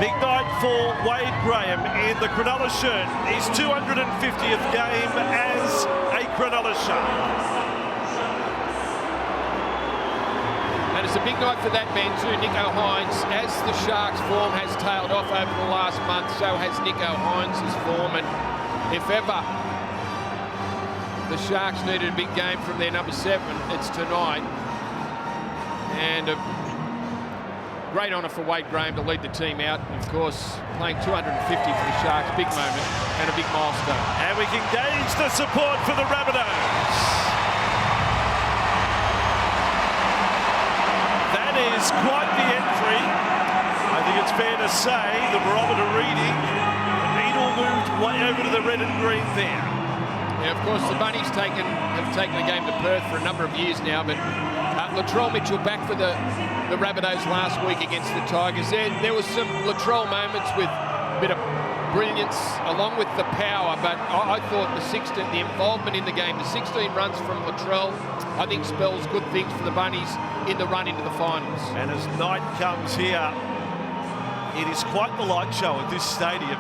Big night for Wade Graham in the Cronulla shirt. His 250th game as a Cronulla Shark. And it's a big night for that man too, Nico Hines. As the Sharks' form has tailed off over the last month, so has Nico Hines' form. And if ever the Sharks needed a big game from their number 7, it's tonight. And a great honour for Wade Graham to lead the team out. Of course, playing 250 for the Sharks, big moment and a big milestone. And we can gauge the support for the Rabbitohs. That is quite the entry. I think it's fair to say the barometer reading, the needle moved way over to the red and green there. Yeah, of course, the Bunnies have taken the game to Perth for a number of years now, but Latrell Mitchell back for the Rabbitohs last week against the Tigers. There was some Latrell moments with a bit of brilliance along with the power, but I thought the involvement in the game, the 16 runs from Latrell, I think spells good things for the Bunnies in the run into the finals. And as night comes here, it is quite the light show at this stadium.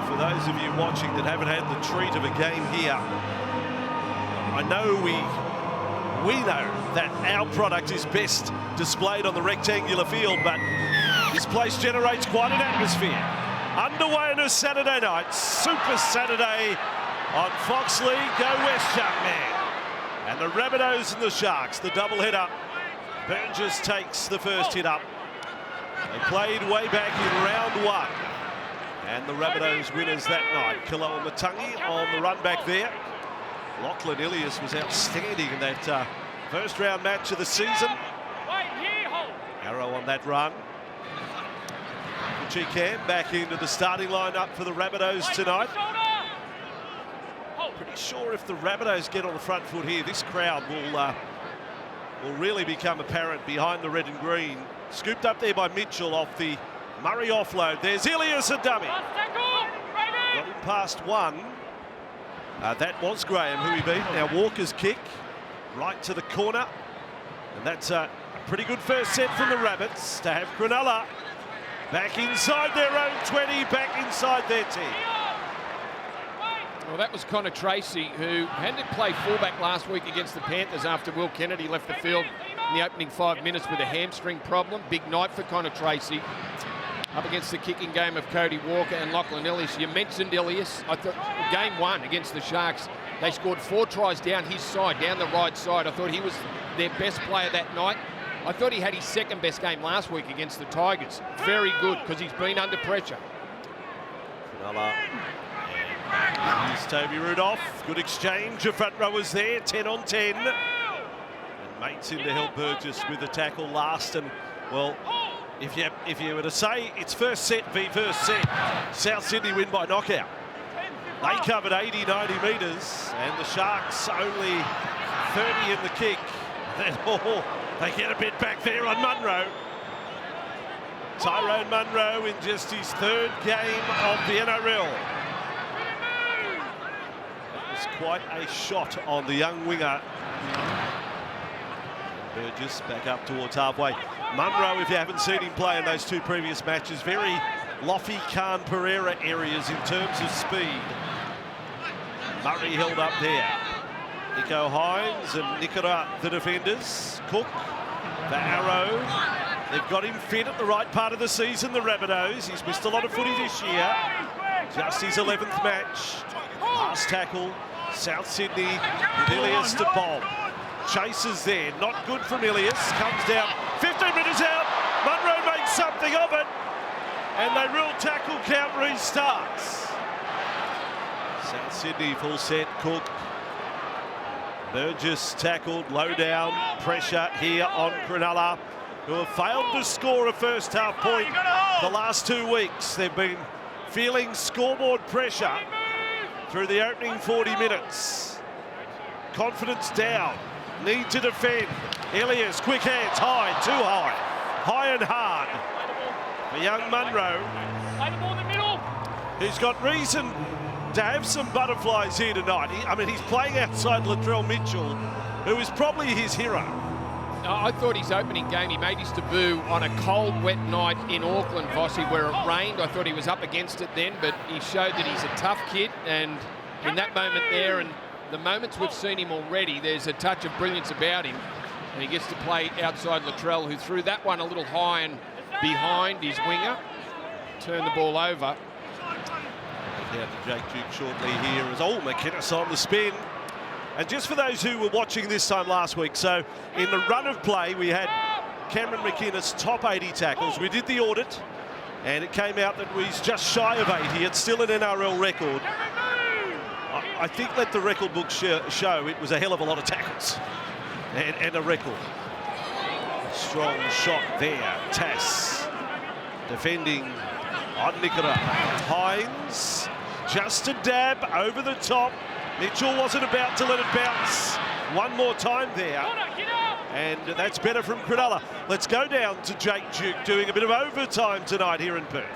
For those of you watching that haven't had the treat of a game here, I know we know that our product is best displayed on the rectangular field, but this place generates quite an atmosphere. Underway on a Saturday night, Super Saturday on Fox League. Go West, Sharkman. And the Rabbitohs and the Sharks, the doubleheader. Burgess takes the first hit up. They played way back in round 1. And the Rabbitohs winners that night. Kaloa Matangi on the run back there. Lachlan Ilias was outstanding in that first round match of the season. Arrow on that run. Cam back into the starting lineup for the Rabbitohs tonight. Pretty sure if the Rabbitohs get on the front foot here, this crowd will really become apparent behind the red and green. Scooped up there by Mitchell off the Murray offload. There's Ilias, a dummy. Got him past one. That was Graham who he beat. Now Walker's kick right to the corner. And that's a pretty good first set from the Rabbits to have Cronulla back inside their own 20, back inside their 10. Well, that was Connor Tracy, who had to play fullback last week against the Panthers after Will Kennedy left the field in the opening 5 minutes with a hamstring problem. Big night for Connor Tracy. Up against the kicking game of Cody Walker and Lachlan Ilias. You mentioned Ilias. I thought game 1 against the Sharks, they scored 4 tries down his side, down the right side. I thought he was their best player that night. I thought he had his second best game last week against the Tigers. Very good, because he's been under pressure. Cronulla. Here's Toby Rudolph. Good exchange of front rowers there, 10 on 10. And mates in to help Burgess with the tackle last. And, well, if you were to say it's first set v first set, South Sydney win by knockout. They covered 80, 90 metres, and the Sharks only 30 in the kick. Then, they get a bit back there on Munro. Tyrone Munro in just his 3rd game of the NRL. That was quite a shot on the young winger. Burgess back up towards halfway. Munro, if you haven't seen him play in those 2 previous matches, very Loffy, Khan, Pereira areas in terms of speed. Murray held up there. Nico Hines and Nikora, the defenders. Cook, the Arrow. They've got him fit at the right part of the season, the Rabbitohs. He's missed a lot of footy this year. Just his 11th match. Last tackle, South Sydney with Ilias to bomb. Chases there, not good from Ilias. Comes down, 15 metres out. Munro makes something of it. And they rule tackle count restarts. South Sydney full set, Cook. Burgess tackled, low down, pressure here on Cronulla, who have failed to score a first half point the last 2 weeks. They've been feeling scoreboard pressure through the opening 40 minutes. Confidence down, need to defend. Ilias, quick hands, high, too high. High and hard for young Munro, who's got reason to have some butterflies here tonight. I mean, he's playing outside Latrell Mitchell, who is probably his hero. I thought his opening game, he made his debut on a cold, wet night in Auckland, Vossi, where it rained. I thought he was up against it then, but he showed that he's a tough kid. And in that moment there, and the moments we've seen him already, there's a touch of brilliance about him. And he gets to play outside Latrell, who threw that one a little high and behind his winger. Turned the ball over. Down to Jake Duke shortly here as McInnes on the spin. And just for those who were watching this time last week, so in the run of play, we had Cameron McInnes top 80 tackles. We did the audit, and it came out that he's just shy of 80. It's still an NRL record. I think let the record book show it was a hell of a lot of tackles and a record. Strong shot there. Tass defending on Nikora. Hines, just a dab over the top. Mitchell wasn't about to let it bounce. One more time there. And that's better from Cronulla. Let's go down to Jake Duke doing a bit of overtime tonight here in Perth.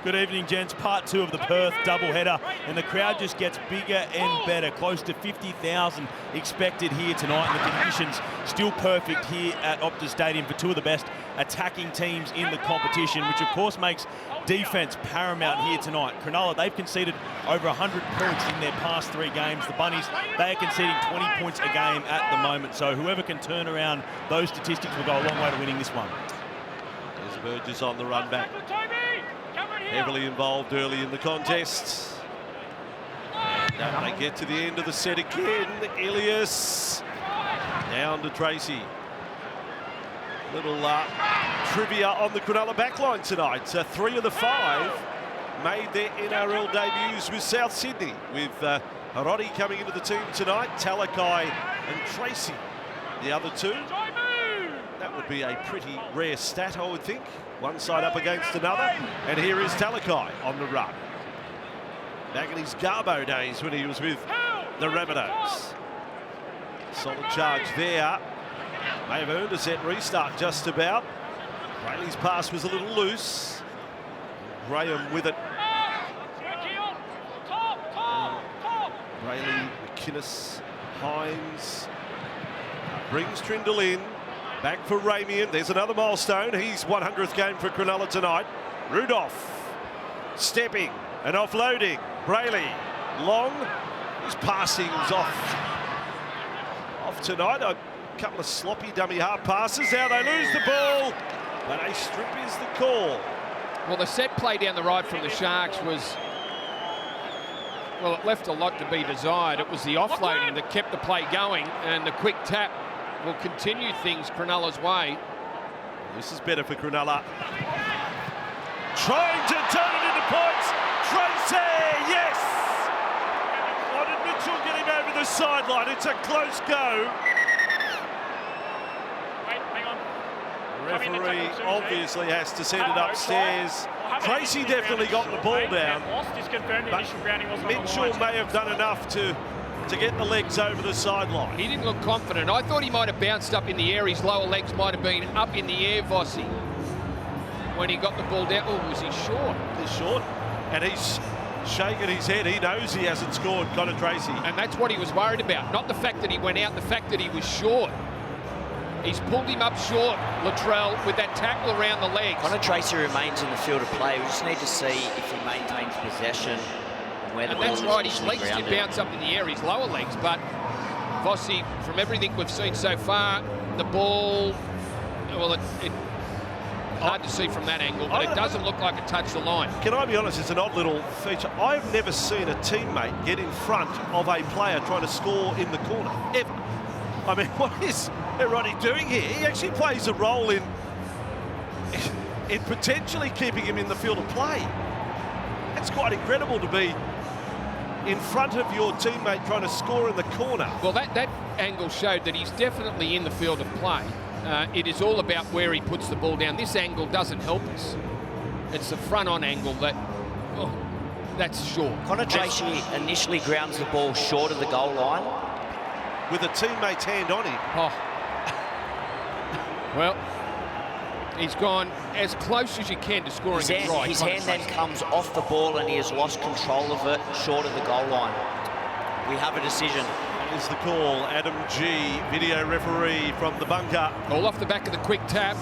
Good evening, gents. Part 2 of the Perth doubleheader, and the crowd just gets bigger and better. Close to 50,000 expected here tonight, and the conditions still perfect here at Optus Stadium for two of the best attacking teams in the competition, which of course makes defence paramount here tonight. Cronulla, they've conceded over 100 points in their past 3 games. The Bunnies, they are conceding 20 points a game at the moment, so whoever can turn around those statistics will go a long way to winning this one. There's Burgess on the run back. Heavily involved early in the contest. And they get to the end of the set again. Ilias down to Tracy. Little trivia on the Cronulla backline tonight. 3 of the 5 made their NRL debuts with South Sydney, with Harodi coming into the team tonight, Talakai and Tracy the other 2. That would be a pretty rare stat, I would think. One side up against another. And here is Talakai on the run. Back in his Garbo days when he was with the Rabbitohs. Solid charge there. May have earned a set restart just about. Brayley's pass was a little loose. Graham with it. Brayley, McInnes, Hines. Brings Trindle in. Back for Ramian. There's another milestone. He's 100th game for Cronulla tonight. Rudolph stepping and offloading. Brayley long. His passing's off tonight. A couple of sloppy dummy half passes. Now they lose the ball, but a strip is the call. Well, the set play down the right from the Sharks was, well, it left a lot to be desired. It was the offloading that kept the play going, and the quick tap will continue things Cronulla's way. This is better for Cronulla. Trying to turn it into points. Tracy, yes! Why did Mitchell get him over the sideline? It's a close go. The referee obviously has to send it upstairs. Tracy definitely got the ball down, but Mitchell may have done enough to get the legs over the sideline. He didn't look confident. I thought he might have bounced up in the air. His lower legs might have been up in the air, Vossi, when he got the ball down. Oh, was he short? He's short, and he's shaking his head. He knows he hasn't scored, Connor Tracy. And that's what he was worried about. Not the fact that he went out, the fact that he was short. He's pulled him up short, Latrell, with that tackle around the legs. Connor Tracy remains in the field of play. We just need to see if he maintains possession. And that's right, his legs did bounce up in the air, his lower legs, but Vossi, from everything we've seen so far, the ball, well, it hard to see from that angle, but it doesn't look like it touched the line. Can I be honest, it's an odd little feature. I've never seen a teammate get in front of a player trying to score in the corner, ever. I mean, what is Erodi doing here? He actually plays a role in potentially keeping him in the field of play. It's quite incredible to be in front of your teammate trying to score in the corner. Well, that angle showed that he's definitely in the field of play. It is all about where he puts the ball down. This angle doesn't help us. It's the front-on angle that's short. Connor Tracy initially grounds the ball short of the goal line. With a teammate's hand on him. Oh. Well, he's gone as close as you can to scoring it right. His hand then comes off the ball and he has lost control of it short of the goal line. We have a decision. is the call. Adam G, video referee from the bunker. All off the back of the quick tap.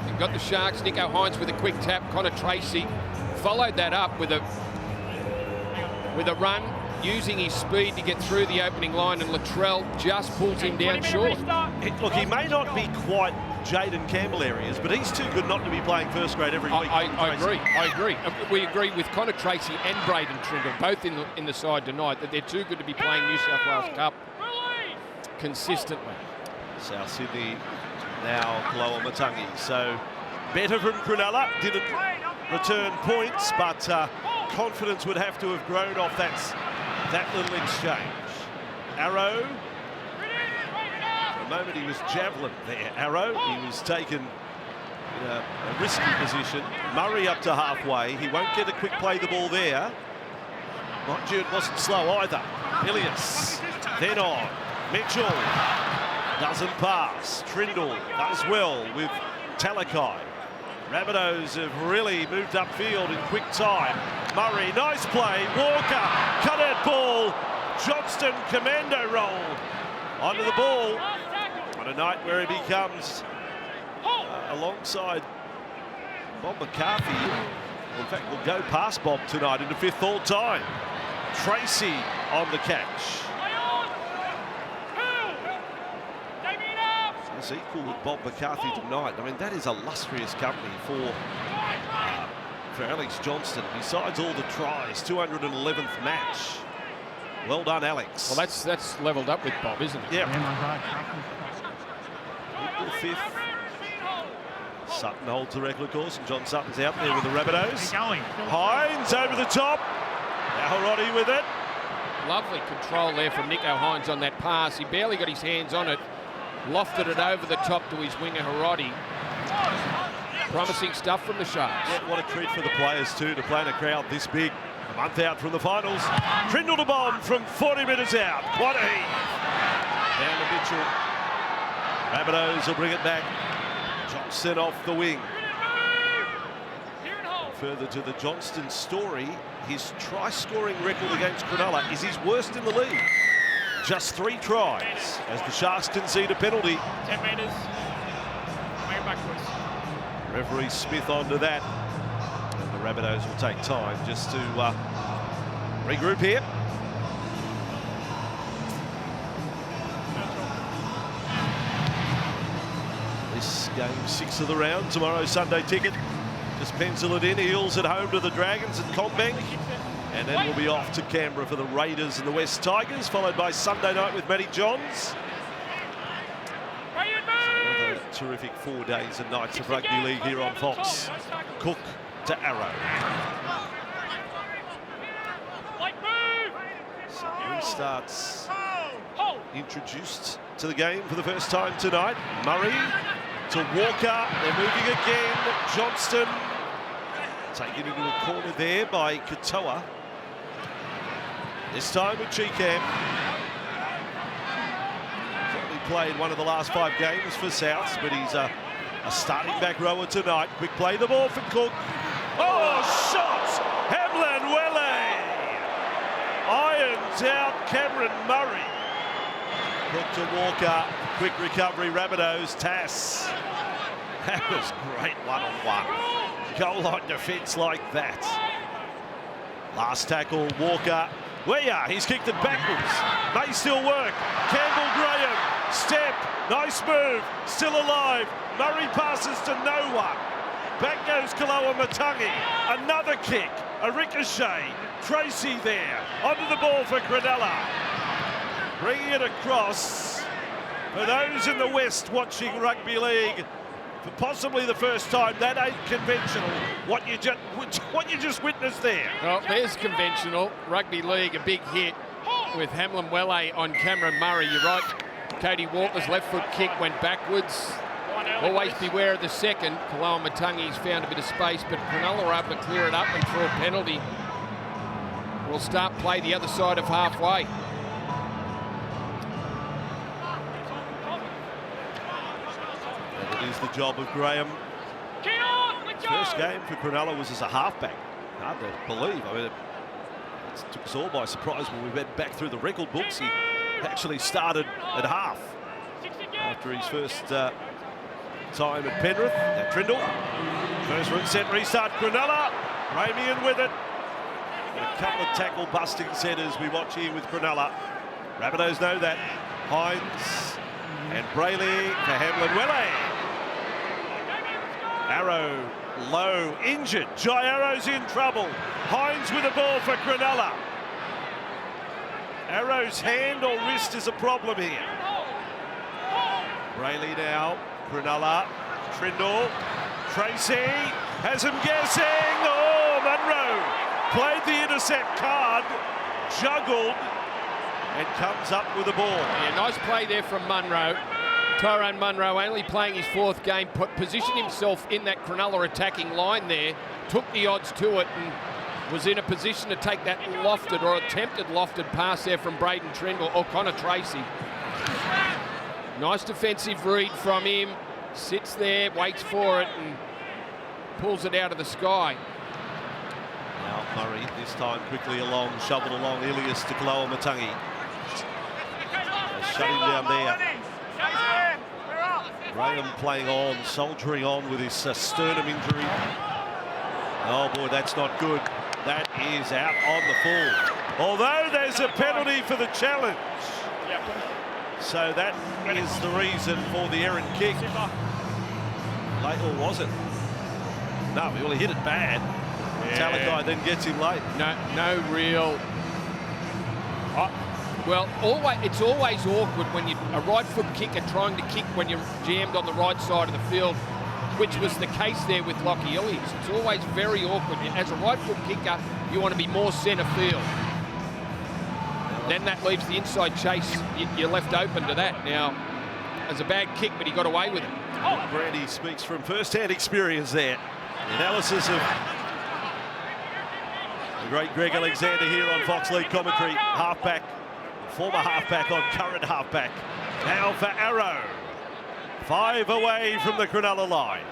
You've got the Sharks, Nicho Hynes with a quick tap. Connor Tracy followed that up with a run, using his speed to get through the opening line, and Latrell just pulls him down short. Look, he may not be quite Jaden Campbell areas, but he's too good not to be playing first grade every week. I agree. We agree with Connor Tracy and Braden Trindle, both in the side tonight, that they're too good to be playing New South Wales Cup consistently. South Sydney now Cronulla-Sutherland. So better from Cronulla, didn't return points, but confidence would have to have grown off that little exchange. Arrow. For a moment he was javelin there. Arrow, he was taken in a risky position. Murray up to halfway. He won't get a quick play the ball there. Mind you, it wasn't slow either. Ilias, then on. Mitchell doesn't pass. Trindle does well with Talakai. Rabbitohs have really moved upfield in quick time. Murray, nice play. Walker, cut out ball. Johnston, commando roll onto the ball. On a night where he becomes alongside Bob McCarthy. In fact, we'll go past Bob tonight into fifth all time. Tracy on the catch. That's equal with Bob McCarthy tonight. I mean, that is illustrious company for Alex Johnston. Besides all the tries, 211th match. Well done, Alex. Well, that's levelled up with Bob, isn't it? Yeah. Equal fifth. Sutton holds the record course, and John Sutton's out there with the Rabbitohs. Hynes over the top. Now Roddy with it. Lovely control there from Nicho Hynes on that pass. He barely got his hands on it. Lofted it over the top to his winger, Harodi. Promising stuff from the Sharks. Yeah, what a treat for the players, too, to play in a crowd this big. A month out from the finals. Trindle to bomb from 40 metres out. What a heave. Down to Mitchell. Rabbitohs will bring it back. Johnston off the wing. Further to the Johnston story, his try-scoring record against Cronulla is his worst in the league. Just 3 tries as the Sharks concede a penalty. 10 metres. Way backwards. Referee Smith onto that. And the Rabbitohs will take time just to regroup here. This game 6 of the round. Tomorrow Sunday ticket. Just pencil it in. Eels at home to the Dragons at Combank. And then we'll be off to Canberra for the Raiders and the West Tigers, followed by Sunday night with Matty Johns. Another terrific 4 days and nights of rugby league here on Fox. Cook to Arrow. So restarts introduced to the game for the first time tonight. Murray to Walker. They're moving again. Johnston taken into a corner there by Katoa. This time with Cheekham. He's only played one of the last 5 games for Souths, but he's a starting back rower tonight. Quick play, the ball for Cook. Oh, shot! Hamlin Welle! Irons out Cameron Murray. Cook to Walker. Quick recovery, Rabbitohs. Tass. That was great one-on-one. Goal line defence like that. Last tackle, Walker. He's kicked it backwards. May still work. Campbell Graham. Step. Nice move. Still alive. Murray passes to no one. Back goes Cronulla-Sutherland. Another kick. A ricochet. Tracy there. Onto the ball for Cronulla. Bringing it across. For those in the West watching rugby league, for possibly the first time, that ain't conventional. What you just witnessed there. Well, there's conventional. Rugby league, a big hit with Hamlin Welle on Cameron Murray. You're right. Cody Walker's left foot kick went backwards. Always beware of the second. Cronulla-Sutherland's found a bit of space, but Cronulla are able to clear it up and throw a penalty. We'll start play the other side of halfway. It is the job of Graham. First game for Cronulla was as a halfback. Hard to believe. I mean, it took us all by surprise when we went back through the record books. He actually started at half after his first time at Penrith. Now Trindle, first set restart, Cronulla, Ramian with it. And a couple of tackle busting setters we watch here with Cronulla. Rabbitohs know that. Hines and Brayley for Hamlin Welle. Arrow low, injured. Jai Arrow's in trouble. Hines with the ball for Cronulla. Arrow's hand or wrist is a problem here. Brayley now, Cronulla, Trindle, Tracy has him guessing. Oh, Munro played the intercept card, juggled, and comes up with the ball. Yeah, nice play there from Munro. Tyrone Munro, only playing his 4th game, positioned himself in that Cronulla attacking line there, took the odds to it, and was in a position to take that lofted or attempted lofted pass there from Braden Trindle or Connor Tracy. Nice defensive read from him. Sits there, waits for it, and pulls it out of the sky. Now Murray, this time quickly along, shoveled along, Ilias to Cronulla-Matangi. Shut him down there. Graham playing on, soldiering on with his sternum injury. Oh boy, that's not good. That is out on the full. Although there's a penalty for the challenge. So that is the reason for the errant kick. Late, or was it? No, well, he hit it bad. Talakai then gets him late. No real. Well, it's always awkward when you're a right foot kicker trying to kick when you're jammed on the right side of the field, which was the case there with Lockie Ilias. It's always very awkward. As a right foot kicker, you want to be more centre field. Then that leaves the inside chase. You're left open to that. Now, as a bad kick, but he got away with it. Brandy speaks from first-hand experience there. The analysis of the great Greg Alexander here on Fox League commentary. Halfback, former halfback on current halfback. Now for Arrow. 5 away from the Cronulla line.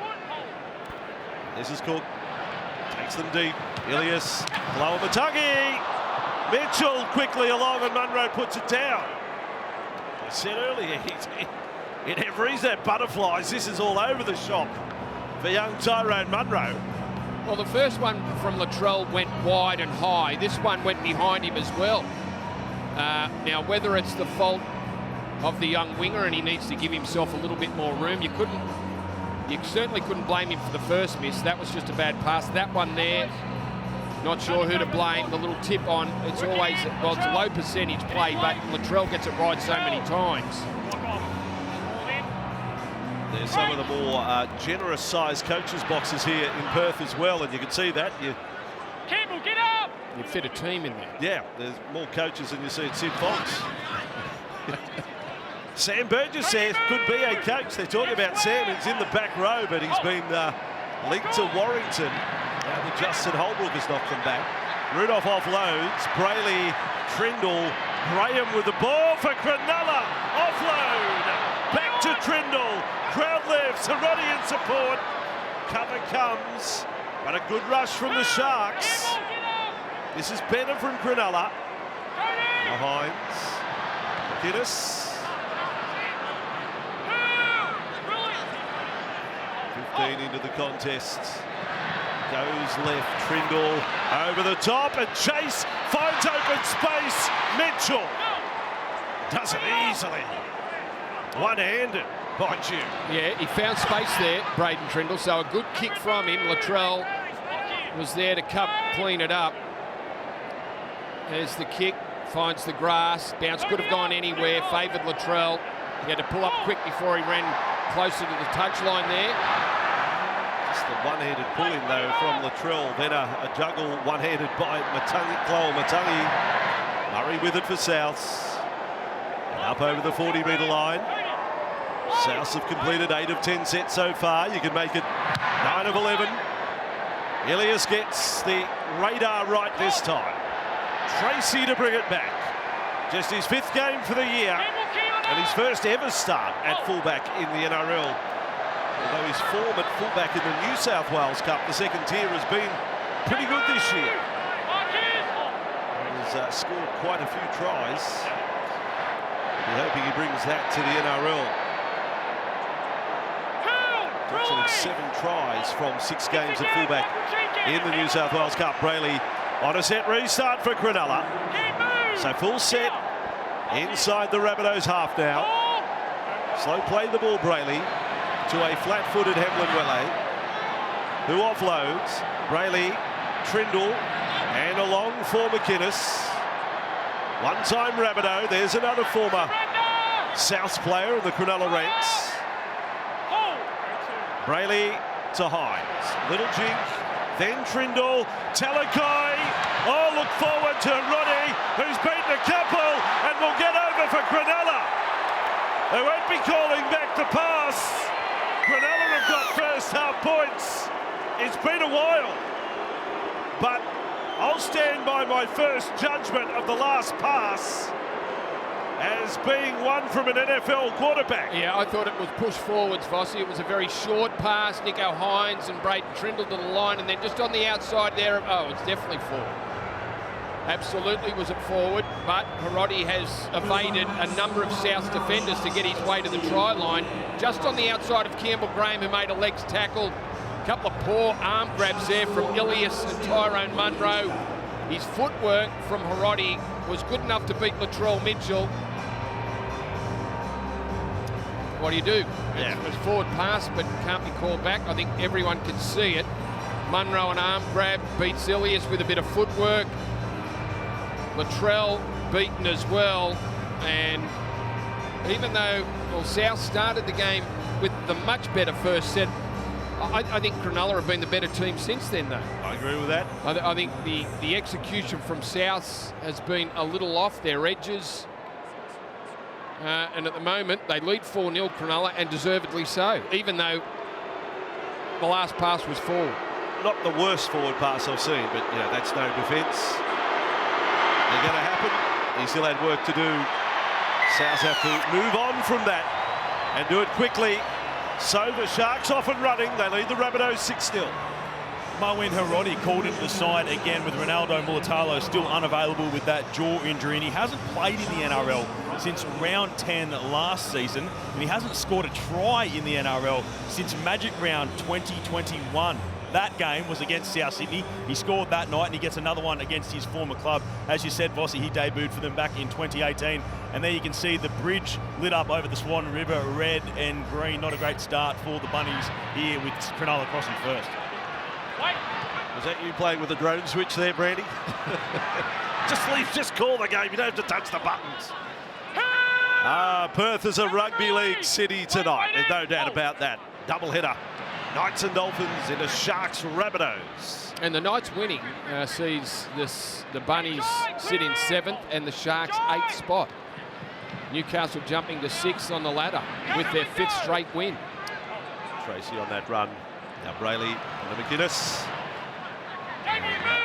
This is Cook. Takes them deep. Ilias, Cronulla-Matangi. Mitchell quickly along and Munro puts it down. I said earlier, in every that butterflies, this is all over the shop for young Tyrone Munro. Well, the first one from Latrell went wide and high. This one went behind him as well. Now, whether it's the fault of the young winger and he needs to give himself a little bit more room, you certainly couldn't blame him for the first miss. That was just a bad pass. That one there, not sure who to blame. The little tip on, it's always, well, it's a low percentage play, but Latrell gets it right so many times. There's some of the more generous-sized coaches' boxes here in Perth as well, and you can see that. Campbell, get up! You fit a team in there. Yeah, there's more coaches than you see at Sid Fox. Sam Burgess says could be a coach. They're talking about Sam. He's in the back row, but he's been linked to Warrington. Now that Justin Holbrook has knocked them back. Rudolph offloads. Brayley, Trindle, Graham with the ball for Cronulla. Offload. Back to Trindle. Crowd left. Sarodi in support. Cover comes. But a good rush from the Sharks. This is Benner from Cronulla. Now Hines. Guinness. 15 into the contest. Goes left, Trindle over the top, and Chase finds open space. Mitchell does it easily. One-handed by Jim. Yeah, he found space there, Braden Trindle, so a good kick from him. Latrell was there to clean it up. There's the kick, finds the grass. Bounce could have gone anywhere, favoured Latrell. He had to pull up quick before he ran closer to the touchline there. Just the one-handed pull-in, though, from Latrell. Then a juggle one-handed by Cronulla-Matangi. Murray with it for Souths. And up over the 40-metre line. Souths have completed 8 of 10 sets so far. You can make it 9 of 11. Ilias gets the radar right this time. Tracy to bring it back. Just his 5th game for the year and his first ever start at fullback in the NRL. Although his form at fullback in the New South Wales Cup, the second tier, has been pretty good this year. He's scored quite a few tries. We're hoping he brings that to the NRL. Actually 7 tries from 6 games at fullback in the New South Wales Cup. Brayley on a set restart for Cronulla. So full set inside the Rabbitohs half now. Slow play the ball, Brayley, to a flat-footed Hemlin-Welle, who offloads. Brayley, Trindle, and along for McInnes. One-time Rabbitoh. There's another former Souths player in the Cronulla ranks. Brayley to Hines. Little jig, then Trindle, Talakai. Oh, look forward to Roddy, who's beaten a couple and will get over for Cronulla. They won't be calling back the pass. Cronulla have got first half points. It's been a while, but I'll stand by my first judgment of the last pass as being one from an NFL quarterback. Yeah, I thought it was push forwards, Vossi. It was a very short pass. Nico Hines and Braden Trindle to the line, and then just on the outside there, oh, it's definitely forward. Absolutely was it forward, but Hiroti has evaded a number of Souths defenders to get his way to the try line. Just on the outside of Campbell Graham, who made a legs tackle. A couple of poor arm grabs there from Ilias and Tyrone Munro. His footwork from Hiroti was good enough to beat Latrell Mitchell. What do you do? Yeah. It was forward pass, but can't be called back. I think everyone can see it. Munro an arm grab beats Ilias with a bit of footwork. Latrell beaten as well, and even though South started the game with the much better first set, I think Cronulla have been the better team since then, though. I agree with that. I think the execution from Souths has been a little off their edges. And at the moment, they lead 4-0 Cronulla, and deservedly so, even though the last pass was forward. Not the worst forward pass I've seen, but you know, that's no defence. They're going to happen. He still had work to do. Souths have to move on from that and do it quickly. So the Sharks off and running. They lead the Rabbitohs 6-0. Marwin Hiroti called into the side again with Ronaldo Mulatalo still unavailable with that jaw injury, and he hasn't played in the NRL since round 10 last season, and he hasn't scored a try in the NRL since Magic Round 2021. That game was against South Sydney. He scored that night, and he gets another one against his former club. As you said, Vossi, he debuted for them back in 2018. And there you can see the bridge lit up over the Swan River, red and green. Not a great start for the Bunnies here with Cronulla crossing first. Was that you playing with the drone switch there, Brandy? just call the game. You don't have to touch the buttons. Perth is a rugby league city tonight. There's no doubt about that. Doubleheader. Knights and Dolphins in a Sharks Rabbitohs. And the Knights winning sees the Bunnies sit in 7th and the Sharks 8th spot. Newcastle jumping to 6th on the ladder with their 5th straight win. Tracy on that run. Now Brayley on the McInnes.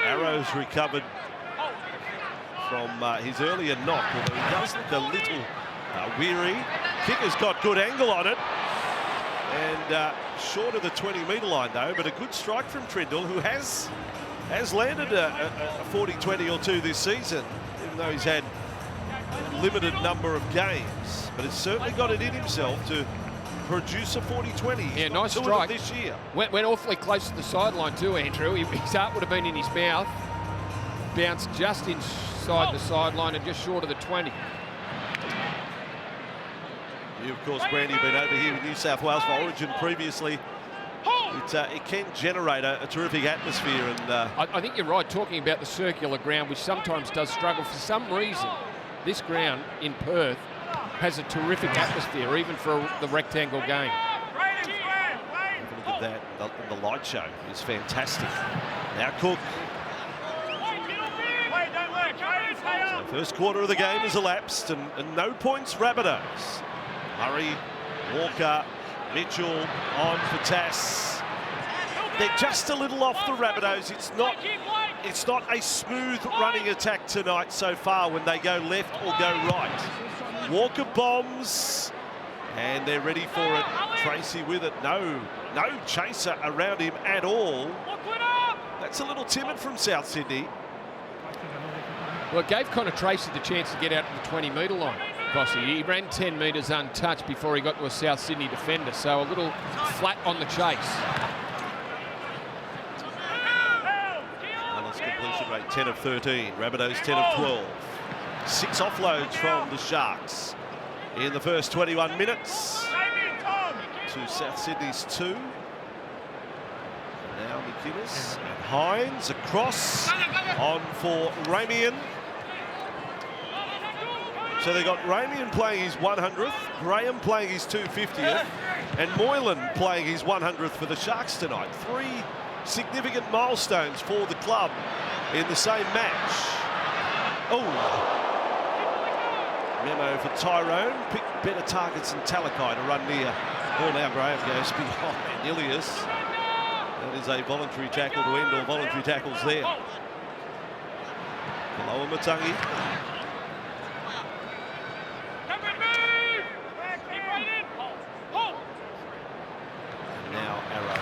Arrows recovered from his earlier knock, although he does look a little weary. Kicker's got good angle on it. And short of the 20-metre line, though, but a good strike from Trindle, who has landed a 40-20 or two this season, even though he's had a limited number of games. But it's certainly got it in himself to produce a 40-20. Yeah, nice strike this year. Went awfully close to the sideline too, Andrew. His heart would have been in his mouth. Bounced just inside the sideline and just short of the 20. You, of course, Brandy, have been over here with New South Wales for Origin previously. It can generate a terrific atmosphere. And I think you're right, talking about the circular ground, which sometimes does struggle. For some reason, this ground in Perth has a terrific atmosphere, even for the rectangle game. Look at that. The light show is fantastic. Now Cook. So first quarter of the game has elapsed, and no points Rabbitohs. Murray, Walker, Mitchell on for Tass. They're just a little off the Rabbitohs. It's not a smooth running attack tonight so far when they go left or go right. Walker bombs, and they're ready for it. Tracy with it. No chaser around him at all. That's a little timid from South Sydney. Well, it gave Connor Tracy the chance to get out to the 20-metre line. Bossy. He ran 10 metres untouched before he got to a South Sydney defender, so a little flat on the chase. Alice completion rate 10 of 13. Rabbitohs 10 of 12. 6 offloads from the Sharks in the first 21 minutes. To South Sydney's 2. Now McInnes and Hines across on for Ramian. So they got Ramian playing his 100th, Graham playing his 250th, and Moylan playing his 100th for the Sharks tonight. 3 significant milestones for the club in the same match. Oh, memo for Tyrone. Pick better targets than Talakai to run near. Oh, now Graham goes behind Ilias. That is a voluntary tackle to end all voluntary tackles there. Lower Matangi. Now Arrow.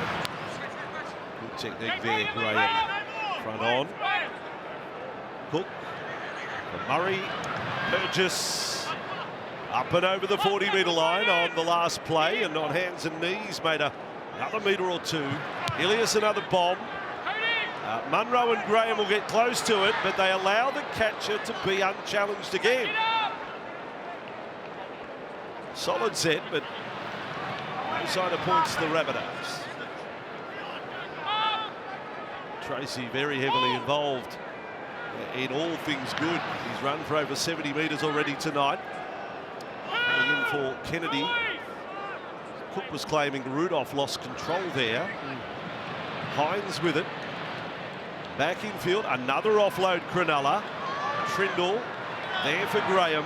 Good technique there, Graham. Front on. Cook. For Murray. Burgess. Up and over the 40-metre line on the last play, and on hands and knees made another metre or two. Ilias another bomb. Munro and Graham will get close to it, but they allow the catcher to be unchallenged again. Solid set, but no sign of points to the Rabbitohs. Tracy very heavily involved in all things good. He's run for over 70 metres already tonight. Coming in for Kennedy. Cook was claiming Rudolph lost control there. Hines with it. Back in field, another offload Cronulla. Trindle there for Graham.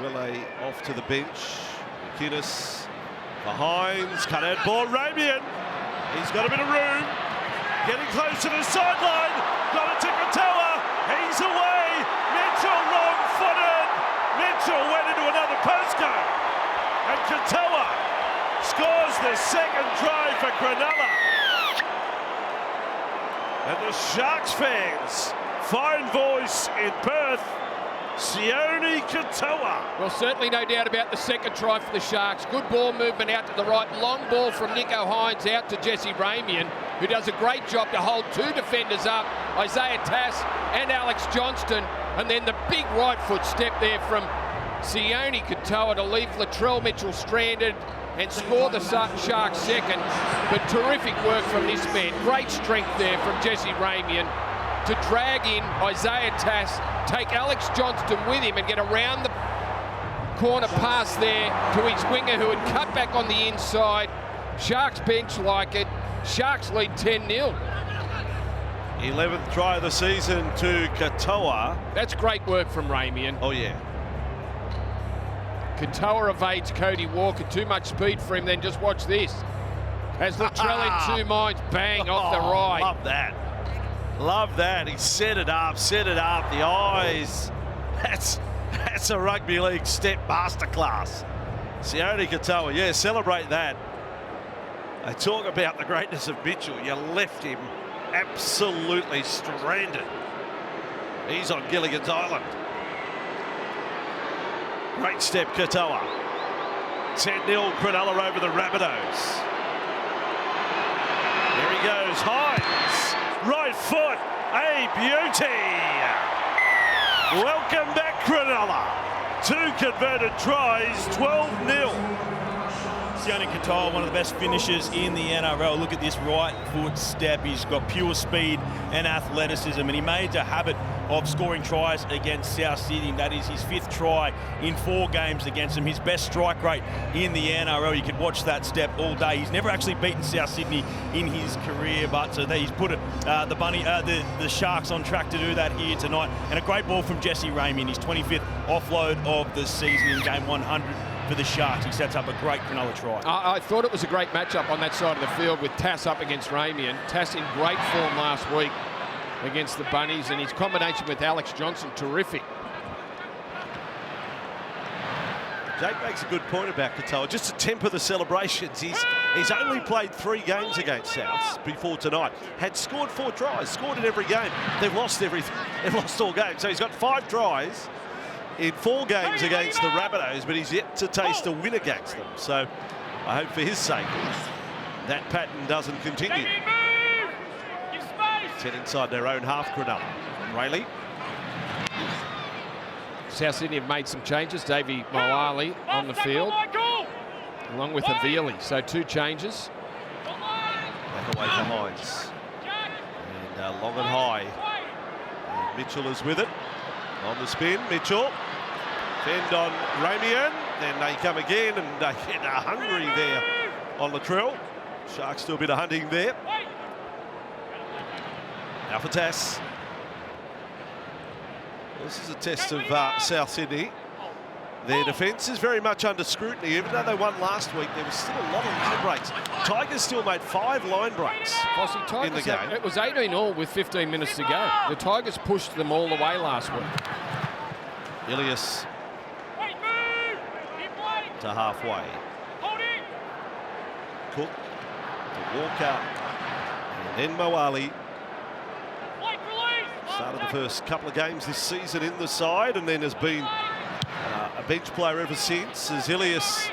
Relay off to the bench. McInnes for Hines. Cut out ball. Ramian. He's got a bit of room. Getting close to the sideline. Got it to Katoa. He's away. Mitchell wrong-footed. Mitchell went into another postcode. And Katoa scores the second try for Cronulla. And the Sharks fans find voice in Perth. Sione Katoa. Well, certainly no doubt about the second try for the Sharks. Good ball movement out to the right. Long ball from Nico Hines out to Jesse Ramian, who does a great job to hold 2 defenders up, Isaiah Tass and Alex Johnston. And then the big right foot step there from Sione Katoa to leave Latrell Mitchell stranded and score the Sharks second. But terrific work from this man. Great strength there from Jesse Ramian to drag in Isaiah Tass, take Alex Johnston with him and get around the corner pass there to his winger who had cut back on the inside. Sharks bench like it. Sharks lead 10-0. 11th try of the season to Katoa. That's great work from Ramian. Oh, yeah. Katoa evades Cody Walker. Too much speed for him. Then just watch this. As Latrell in 2 minds, bang off the right. Love that. Love that. He set it up, the eyes. That's a rugby league step masterclass. Sione Katoa, yeah, celebrate that. They talk about the greatness of Mitchell. You left him absolutely stranded. He's on Gilligan's Island. Great step, Katoa. 10-0 Cronulla over the Rabbitohs. There he goes, Hines. Right foot, a beauty. Welcome back, Cronulla. 2 converted tries, 12-0. Sione Katoa, one of the best finishers in the NRL. Look at this right foot step. He's got pure speed and athleticism, and he made a habit of scoring tries against South Sydney. That is his 5th try in 4 games against them. His best strike rate in the NRL. You could watch that step all day. He's never actually beaten South Sydney in his career, but he's put the Sharks on track to do that here tonight. And a great ball from Jesse Ramian, his 25th offload of the season in game 100 for the Sharks. He sets up a great Cronulla try. I thought it was a great matchup on that side of the field with Tass up against Ramian. Tass in great form last week against the Bunnies, and his combination with Alex Johnson, terrific. Jake makes a good point about Katoa. Just to temper the celebrations, he's only played 3 games against Souths before tonight. Had scored 4 tries, scored in every game. They've lost everything. They've lost all games. So he's got 5 tries in 4 games against the Rabbitohs, but he's yet to taste a win against them. So I hope for his sake that pattern doesn't continue. 10 inside their own half, Cronulla. Rayleigh. South Sydney have made some changes. Davey Moali on the field, along with Avili. So 2 changes. Back away for Hines. And long and high. And Mitchell is with it. On the spin, Mitchell. Fend on Ramian. Then they come again and they get hungry there on Latrell. Sharks do a bit of hunting there. Now for Tass. This is a test of South Sydney. Their defence is very much under scrutiny. Even though they won last week, there was still a lot of line breaks. Tigers still made 5 line breaks in the game. It was 18 all with 15 minutes to go. The Tigers pushed them all the way last week. Ilias to halfway. Cook to Walker. And then Moali. Started the first couple of games this season in the side and then has been a bench player ever since. As Ilias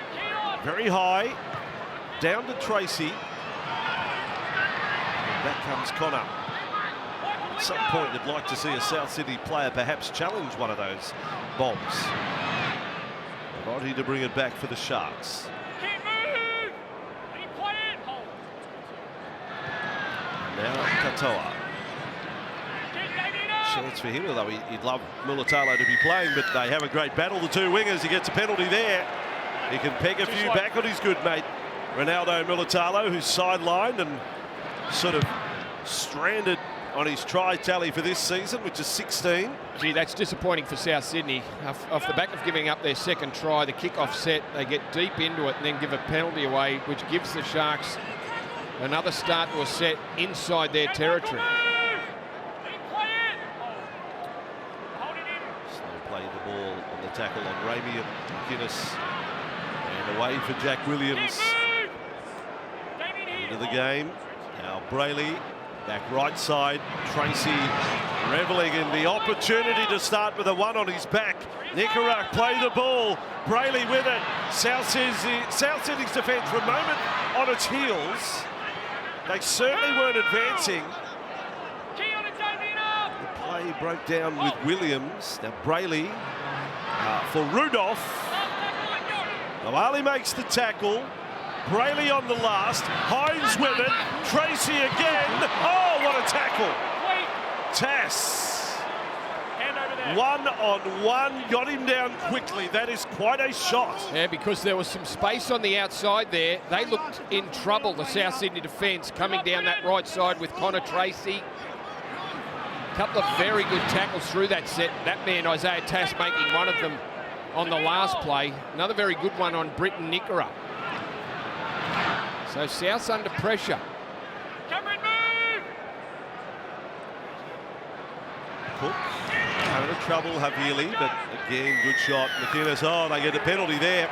very high, down to Tracy. And back comes Connor. At some point you'd like to see a South Sydney player perhaps challenge one of those bombs. Ready to bring it back for the Sharks. Now Katoa. Chance for him, although he'd love Mulitalo to be playing, but they have a great battle, the 2 wingers. He gets a penalty there. He can peg a few back on his good mate, Ronaldo Mulitalo, who's sidelined and sort of stranded on his try tally for this season, which is 16. Gee, that's disappointing for South Sydney. Off the back of giving up their second try, the kickoff set, they get deep into it and then give a penalty away, which gives the Sharks another start to a set inside their territory. Play the ball on the tackle on Ramey and McInnes, and away for Jack Williams. Into the game. Now Brayley back right side. Tracy reveling in the opportunity to start with a 1 on his back. Nicaragua play the ball. Brayley with it. South Sydney's defence for a moment on its heels. They certainly weren't advancing. Play broke down with Williams. Now Brayley for Rudolph. Moali makes the tackle. Brayley on the last. Hines with it. Tracy again. Oh, what a tackle. Tass. 1-on-1. Got him down quickly. That is quite a shot. Yeah, because there was some space on the outside there. They looked in trouble, the South Sydney defence, coming down that right side with Connor Tracy. Couple of very good tackles through that set. That man, Isaiah Tass, making one of them on the last play. Another very good one on Britton Nicaragua. So South's under pressure. Cook having a trouble, Havili, but again, good shot. McInnes, oh, they get a penalty there.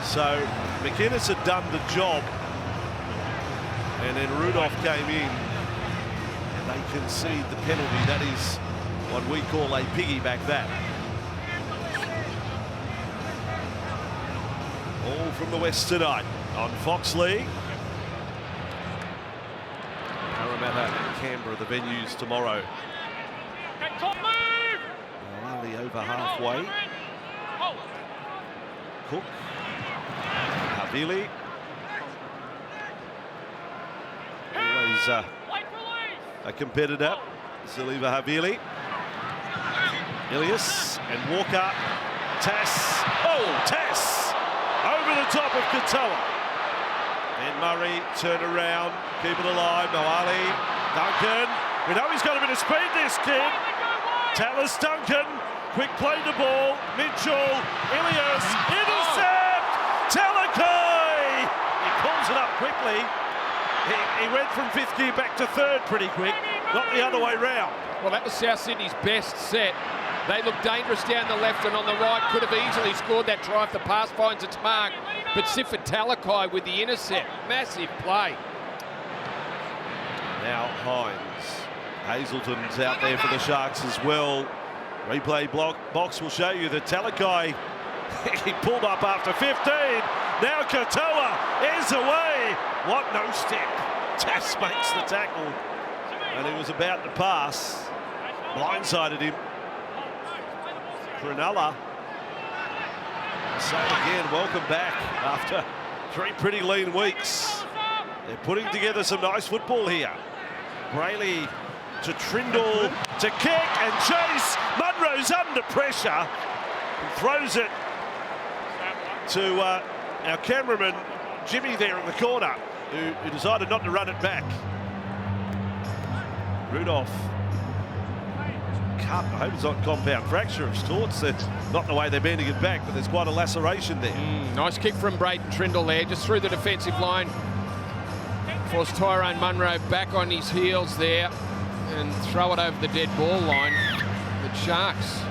So McInnes had done the job, and then Rudolph came in. They concede the penalty. That is what we call a piggyback that. All from the West tonight on Fox League. Parramatta and Canberra, the venues tomorrow. Moali over halfway. Cook. Havili. Always a competitor, Siliva Havili. Ilias and Walker. Tass. Oh, Tass! Over the top of Katoa. Then Murray, turn around, keep it alive. Moali, Duncan. We know he's got a bit of speed, this kid. Tallis Duncan, quick play the ball. Mitchell, Ilias, intercept! Talakai! He pulls it up quickly. He went from 5th gear back to 3rd pretty quick, not the other way round. Well, that was South Sydney's best set. They look dangerous down the left and on the right. Could have easily scored that try if the pass finds its mark. But Sifat Talakai with the intercept. Massive play. Now Hines. Hazelton's out there for the Sharks as well. Replay box will show you that Talakai, he pulled up after 15. Now Katoa is away. What no step. Tass makes the tackle. And he was about to pass. Blindsided him. Cronulla. So again, welcome back after 3 pretty lean weeks. They're putting together some nice football here. Brayley to Trindle to kick and chase. Munro's under pressure and throws it to our cameraman Jimmy there in the corner, who decided not to run it back. Rudolph. Cut. I hope it's not compound fracture of sorts. That's not the way they're bending it back, but there's quite a laceration there. Nice kick from Braden Trindle there, just through the defensive line. Forced Tyrone Munro back on his heels there and throw it over the dead ball line. The Sharks.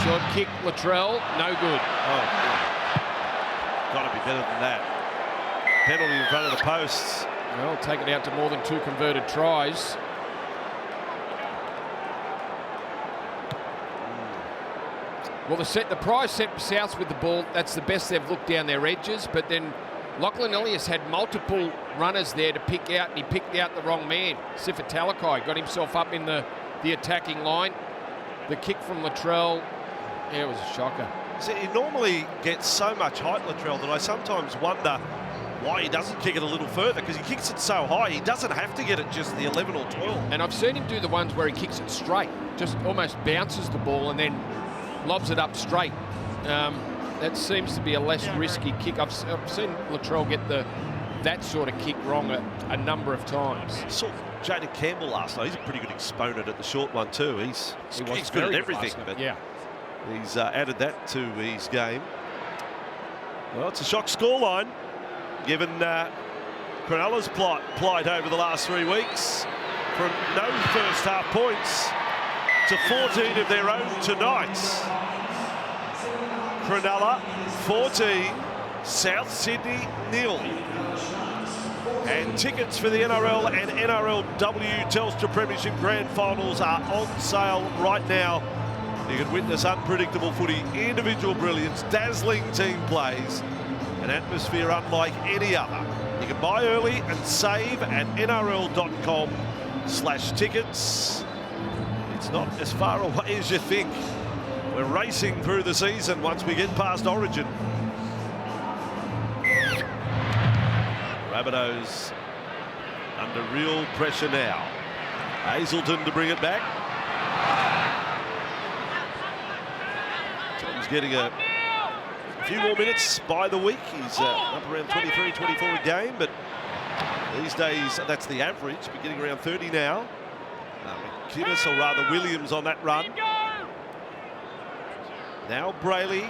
Short kick, Latrell, no good. Oh, got to be better than that. Penalty in front of the posts. Well, take it out to more than 2 converted tries. Well, the prize set Souths with the ball. That's the best they've looked down their edges. But then Lachlan Elliott had multiple runners there to pick out, and he picked out the wrong man. Sifat Talakai got himself up in the attacking line. The kick from Latrell, yeah, it was a shocker. See, he normally gets so much height, Latrell, that I sometimes wonder why he doesn't kick it a little further, because he kicks it so high, he doesn't have to get it just the 11 or 12. And I've seen him do the ones where he kicks it straight, just almost bounces the ball and then lobs it up straight. That seems to be a less risky kick. I've seen Latrell get that sort of kick wrong a number of times. Saw Jaden Campbell last night. He's a pretty good exponent at the short one too. He's good at everything, but yeah, he's added that to his game. Well, it's a shock scoreline, given Cronulla's plight over the last 3 weeks, from no first half points to 14 of their own tonight. Cronulla 14, South Sydney 0. And tickets for the NRL and NRLW Telstra Premiership Grand Finals are on sale right now. You can witness unpredictable footy, individual brilliance, dazzling team plays, an atmosphere unlike any other. You can buy early and save at nrl.com/tickets. It's not as far away as you think. We're racing through the season once we get past Origin. Rabbitohs under real pressure now. Hazelton to bring it back. Tom's getting a few more minutes by the week. He's up around 23, 24 a game, but these days that's the average, but getting around 30 now. McInnes, or rather Williams, on that run. Now Brayley,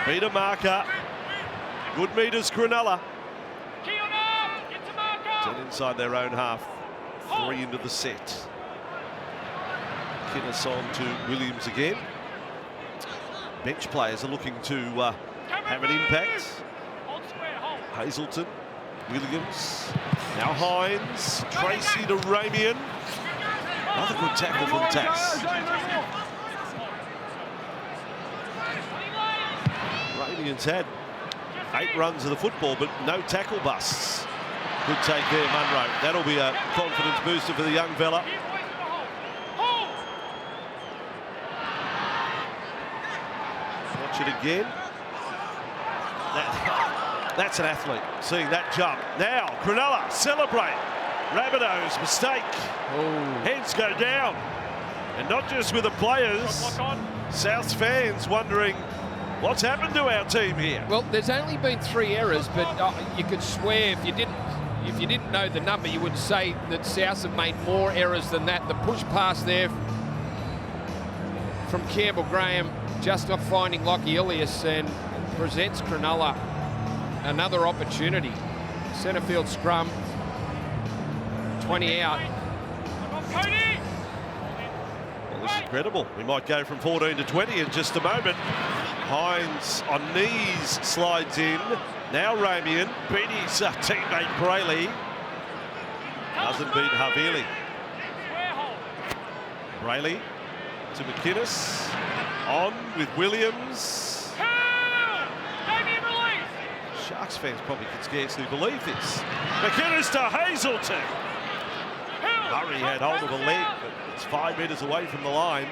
Peter Marker, good meters Cronulla. 10 inside their own half, 3 into the set. McInnes on to Williams again. Bench players are looking to have an impact. Hazelton, Williams, now Hines, Tracy to Ramian. Another good tackle from Tass. Ramian's had 8 runs of the football, but no tackle busts. Good take there, Munro. That'll be a confidence booster for the young fella. Watch it again. That's an athlete, seeing that jump. Now, Cronulla celebrate. Rabbitohs mistake. Heads go down. And not just with the players, Souths fans wondering what's happened to our team here. Well, there's only been 3 errors, but you could swear if you didn't know the number, you would say that Souths have made more errors than that. The push pass there from Campbell Graham, just not finding Lockie Ilias, and presents Cronulla another opportunity. Centre field scrum, 20 out. Well, This is incredible. We might go from 14 to 20 in just a moment. Hines on knees slides in. Now Ramian beat his teammate Brayley. Doesn't beat Havili. Brayley to McInnes. On with Williams. Sharks fans probably could scarcely believe this. McInnes to Hazelton. Murray had hold of a leg, but it's 5 metres away from the line.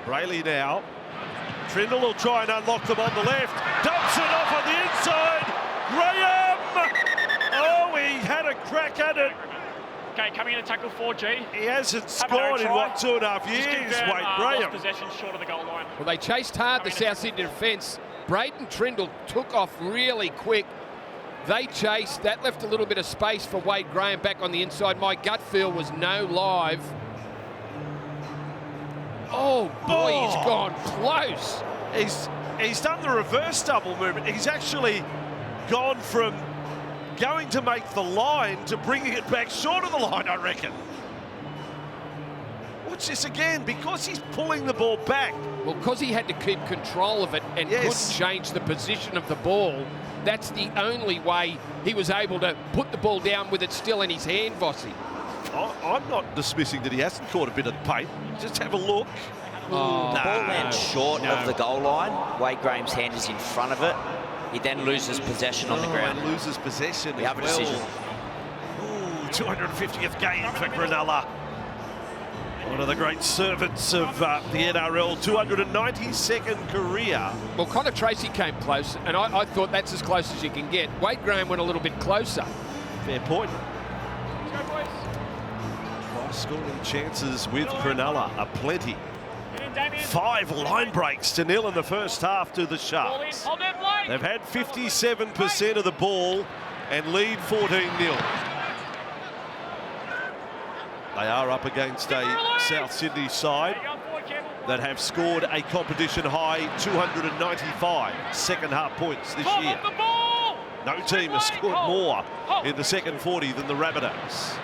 Brayley now. Trindle will try and unlock them on the left. Dumps it off on the inside. Graham! Oh, he had a crack at it. Okay, coming in to tackle 4G. He hasn't scored in, what, 2.5 years, Wade Graham. Possession short of the goal line. Well, they chased hard the South Sydney defence. Braden Trindle took off really quick. They chased. That left a little bit of space for Wade Graham back on the inside. My gut feel was no live. Oh, boy, he's gone close. He's done the reverse double movement. He's actually gone from going to make the line to bringing it back short of the line, I reckon. Watch this again, because he's pulling the ball back. Well, because he had to keep control of it and couldn't change the position of the ball, that's the only way he was able to put the ball down with it still in his hand, Vossi. I'm not dismissing that he hasn't caught a bit of paint. Just have a look. Ball lands short of the goal line. Wade Graham's hand is in front of it. He then loses possession on the ground. And loses possession. We have a decision. Ooh, 250th game for Cronulla. One of the great servants of the NRL, 292nd career. Well, Connor Tracy came close, and I thought that's as close as you can get. Wade Graham went a little bit closer. Fair point. Try scoring chances with Cronulla are plenty. 5 line breaks to 0 in the first half to the Sharks. They've had 57% of the ball and lead 14-0. They are up against a South Sydney side that have scored a competition high 295 second half points this year. No team has scored more in the second 40 than the Rabbitohs.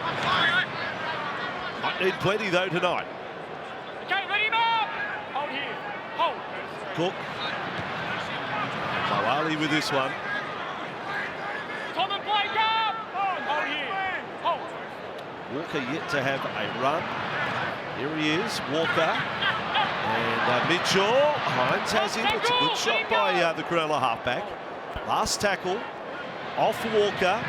Might need plenty though tonight. Okay, ready up. Hold here. Hold. Cook. Mawali with this one. Tom and Blake up. Hold here. Hold. Walker yet to have a run. Here he is, Walker. And Mitchell. Hines has him. It's a good shot by the Cronulla halfback. Last tackle off Walker.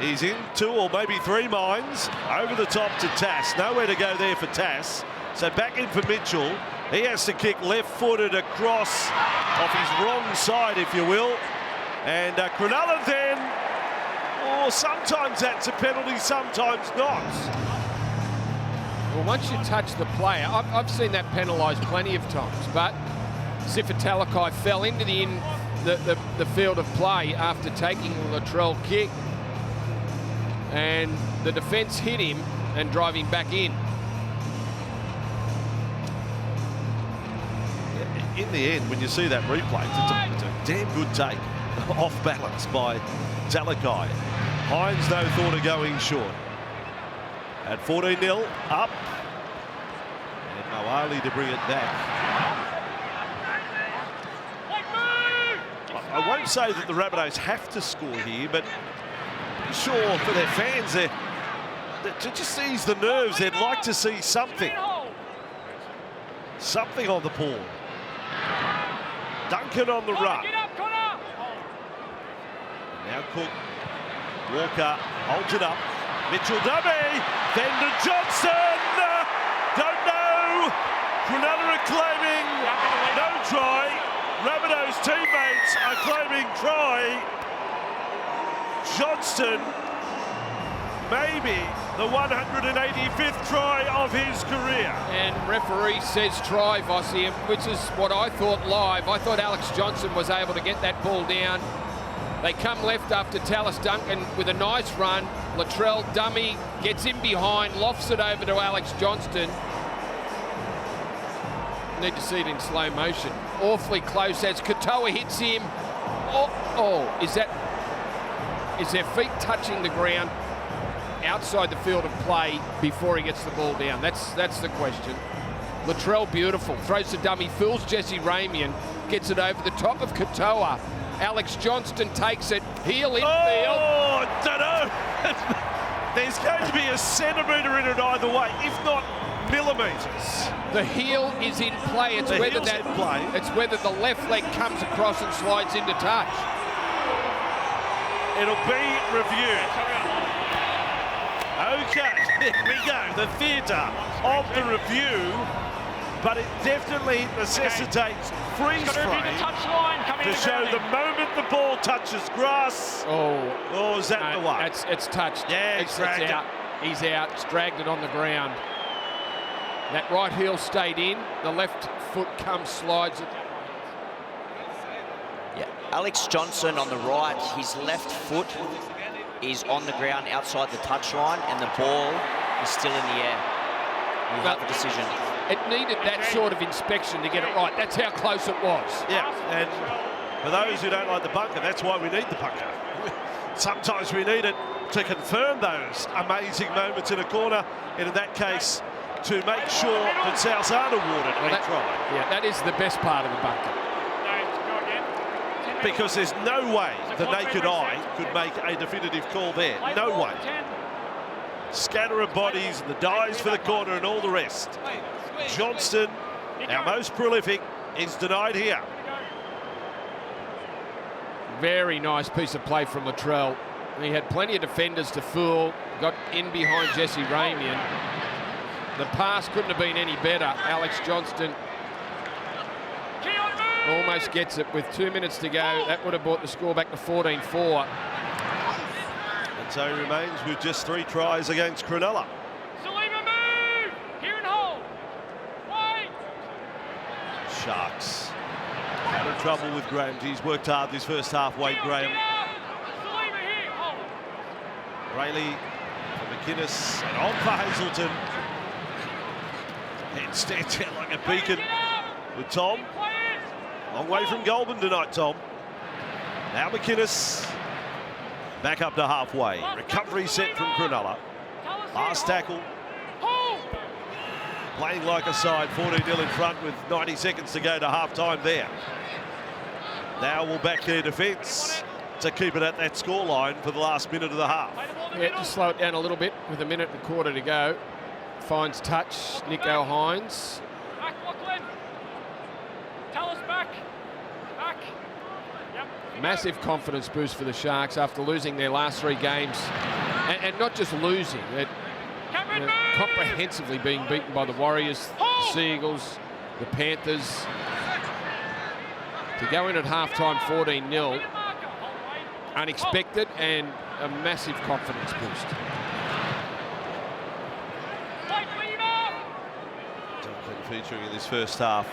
He's in 2 or maybe 3 minds. Over the top to Tass. Nowhere to go there for Tass. So back in for Mitchell. He has to kick left-footed across off his wrong side, if you will. And Cronulla then, sometimes that's a penalty, sometimes not. Well, once you touch the player, I've seen that penalised plenty of times, but Sifatalakai fell into the field of play after taking the Latrell kick, and the defence hit him and drive him back in. In the end, when you see that replay, it's a damn good take. Off balance by Talakai. Hines, no thought of going short. At 14-0, up. And Mawali to bring it back. I won't say that the Rabbitohs have to score here, but sure, for their fans, to just ease the nerves, they'd like to see something. Something on the ball. Duncan on the run. Now Cook. Walker holds it up. Mitchell dummy. Then to Johnson. Don't know. Cronulla are claiming no try. Rabbitohs teammates are claiming try. Johnston, maybe the 185th try of his career. And referee says try, Vossi, which is what I thought live. I thought Alex Johnson was able to get that ball down. They come left after Tallis Duncan with a nice run. Latrell dummy gets in behind, lofts it over to Alex Johnston. Need to see it in slow motion. Awfully close as Katoa hits him. Is their feet touching the ground outside the field of play before he gets the ball down? That's the question. Latrell beautiful, throws the dummy, fools Jesse Ramian, gets it over the top of Katoa. Alex Johnston takes it, heel infield. Oh, I don't know. There's going to be a centimetre in it either way, if not millimetres. The heel is in play. It's whether it's whether the left leg comes across and slides into touch. It'll be reviewed. Okay, there we go. The theatre of the review, but it definitely necessitates freeze frame to show the moment the ball touches grass. Oh, is that the one? It's touched. Yeah, it's out. He's out. It's dragged it on the ground. That right heel stayed in. The left foot comes, slides it. Yeah, Alex Johnson on the right, his left foot is on the ground outside the touchline and the ball is still in the air. We'll have a decision. It needed that sort of inspection to get it right. That's how close it was. Yeah, and for those who don't like the bunker, that's why we need the bunker. Sometimes we need it to confirm those amazing moments in a corner, and in that case, to make sure that Souths aren't awarded a try. Yeah, that is the best part of the bunker. Because there's no way the naked eye could make a definitive call there. No way. Scatter of bodies, the dives for the corner and all the rest. Johnston, our most prolific, is denied here. Very nice piece of play from Latrell. He had plenty of defenders to fool, got in behind Jesse Ramian. The pass couldn't have been any better. Alex Johnston almost gets it with 2 minutes to go. That would have brought the score back to 14-4. And so he remains with just 3 tries against Cronulla. Salima, move! Here and hold! Wait! Sharks having trouble with Graham. He's worked hard this first half. Wade Graham. Salima here, hold! Rayleigh for McInnes and on for Hazelton. Head stands out like a beacon with Tom. Long way from Goulburn tonight, Tom. Now McInnes back up to halfway. Recovery set from Cronulla. Last tackle. Playing like a side, 14-0 in front with 90 seconds to go to half-time there. Now we'll back their defence to keep it at that scoreline for the last minute of the half. Yeah, just slow it down a little bit with 1.25 minutes to go. Finds touch, Nico Hines. Back, Lachlan. Tell us back. Back. Yep. Massive confidence boost for the Sharks after losing their last 3 games. And not just losing, comprehensively being beaten by the Warriors, the Seagulls, the Panthers. To go in at halftime 14-0, unexpected and a massive confidence boost. Duncan featuring in this first half.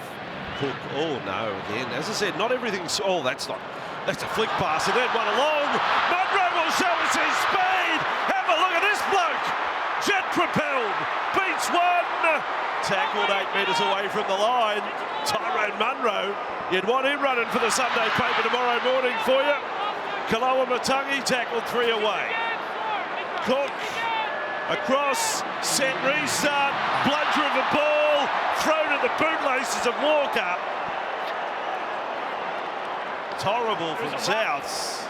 Cook, oh no, again. As I said, not everything's, oh, that's a flick pass and then one along. Munro will show us his speed. Have a look at this bloke. Jet propelled, beats one. Tackled 8 metres away from the line. Tyrone Munro, you'd want him running for the Sunday paper tomorrow morning for you. Kaloa Matangi tackled 3 away. Cook across, set, restart, bludger of the ball, thrown at the bootlaces of Walker. It's horrible from Souths.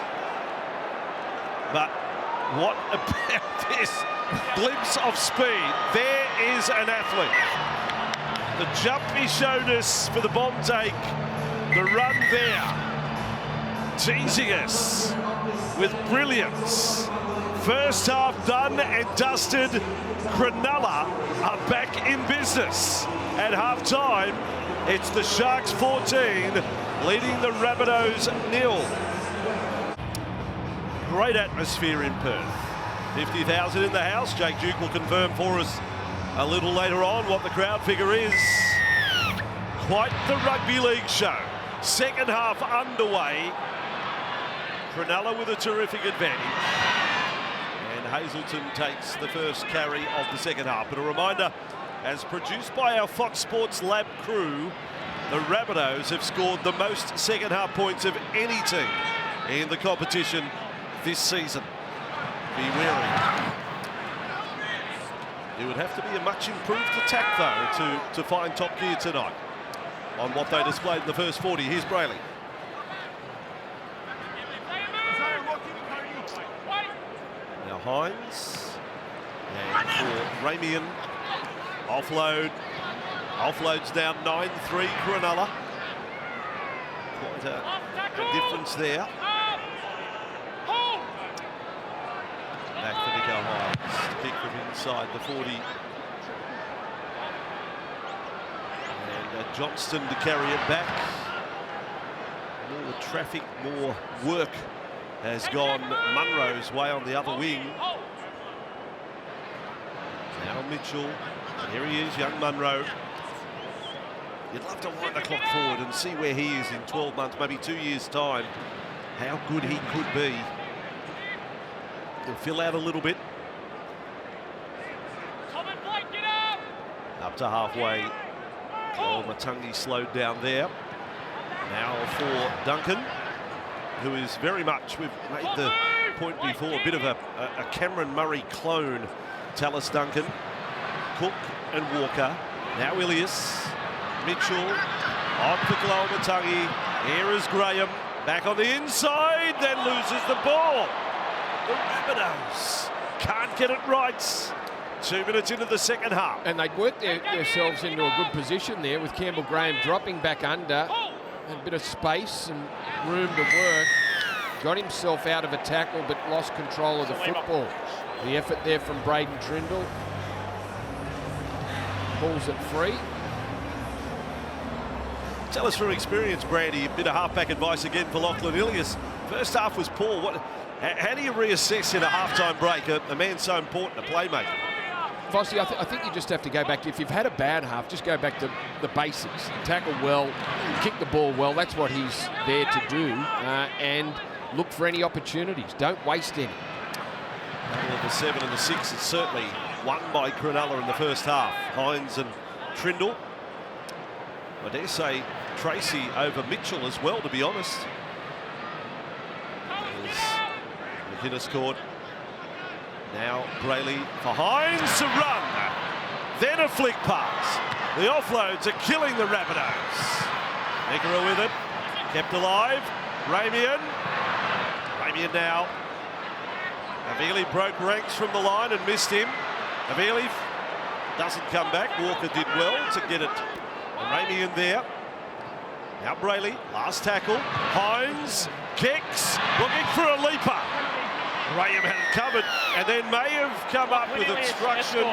But what about this glimpse of speed? There is an athlete. The jump he showed us for the bomb take, the run there, teasing us with brilliance. First half done and dusted. Cronulla are back in business. At half-time, it's the Sharks 14, leading the Rabbitohs 0. Great atmosphere in Perth. 50,000 in the house. Jake Duke will confirm for us a little later on what the crowd figure is. Quite the rugby league show. Second half underway. Cronulla with a terrific advantage. And Hazelton takes the first carry of the second half. But a reminder, as produced by our Fox Sports Lab crew, the Rabbitohs have scored the most second half points of any team in the competition this season. Be wary. It would have to be a much improved attack, though, to find top gear tonight on what they displayed in the first 40. Here's Brayley. Now Hines. And for Ramian. Offloads down 9-3 Cronulla. Quite a difference there. Back for Nico Hines to kick from inside the 40. And Johnston to carry it back. More traffic, more work has gone Munro's way on the other wing. Now Mitchell, and here he is, young Munro. You'd love to wind the clock forward and see where he is in 12 months, maybe 2 years' time. How good he could be. He'll fill out a little bit. Up to halfway. Matangi slowed down there. Now for Duncan, who is very much, we've made the point before, a bit of a Cameron Murray clone. Tallis Duncan, Cook and Walker. Now Ilias, Mitchell, on for Cronulla-Sutherland. Here is Graham, back on the inside, then loses the ball. The Rabbitohs can't get it right. 2 minutes into the second half. And they'd worked themselves into a good position there with Campbell Graham dropping back under. And a bit of space and room to work. Got himself out of a tackle but lost control of the football. The effort there from Braden Trindle. Pulls it free. Tell us from experience, Brandy, a bit of halfback advice again for Lachlan Ilias. First half was poor. How do you reassess in a halftime break a man so important, a playmaker? Fossey, I think you just have to go back. If you've had a bad half, just go back to the basics. Tackle well, kick the ball well. That's what he's there to do. And look for any opportunities. Don't waste any. Battle of the 7 and the 6 is certainly won by Cronulla in the first half. Hines and Trindle. I dare say Tracy over Mitchell as well, to be honest. McInnes caught. Now Brayley for Hines to run. Then a flick pass. The offloads are killing the Rabbitohs. Nickera with it. Kept alive. Ramian now. Avili broke ranks from the line and missed him. Avili doesn't come back. Walker did well to get it. And Ramian there. Now Brayley, last tackle. Hines kicks, looking for a leaper. Graham had it covered and then may have come up with obstruction.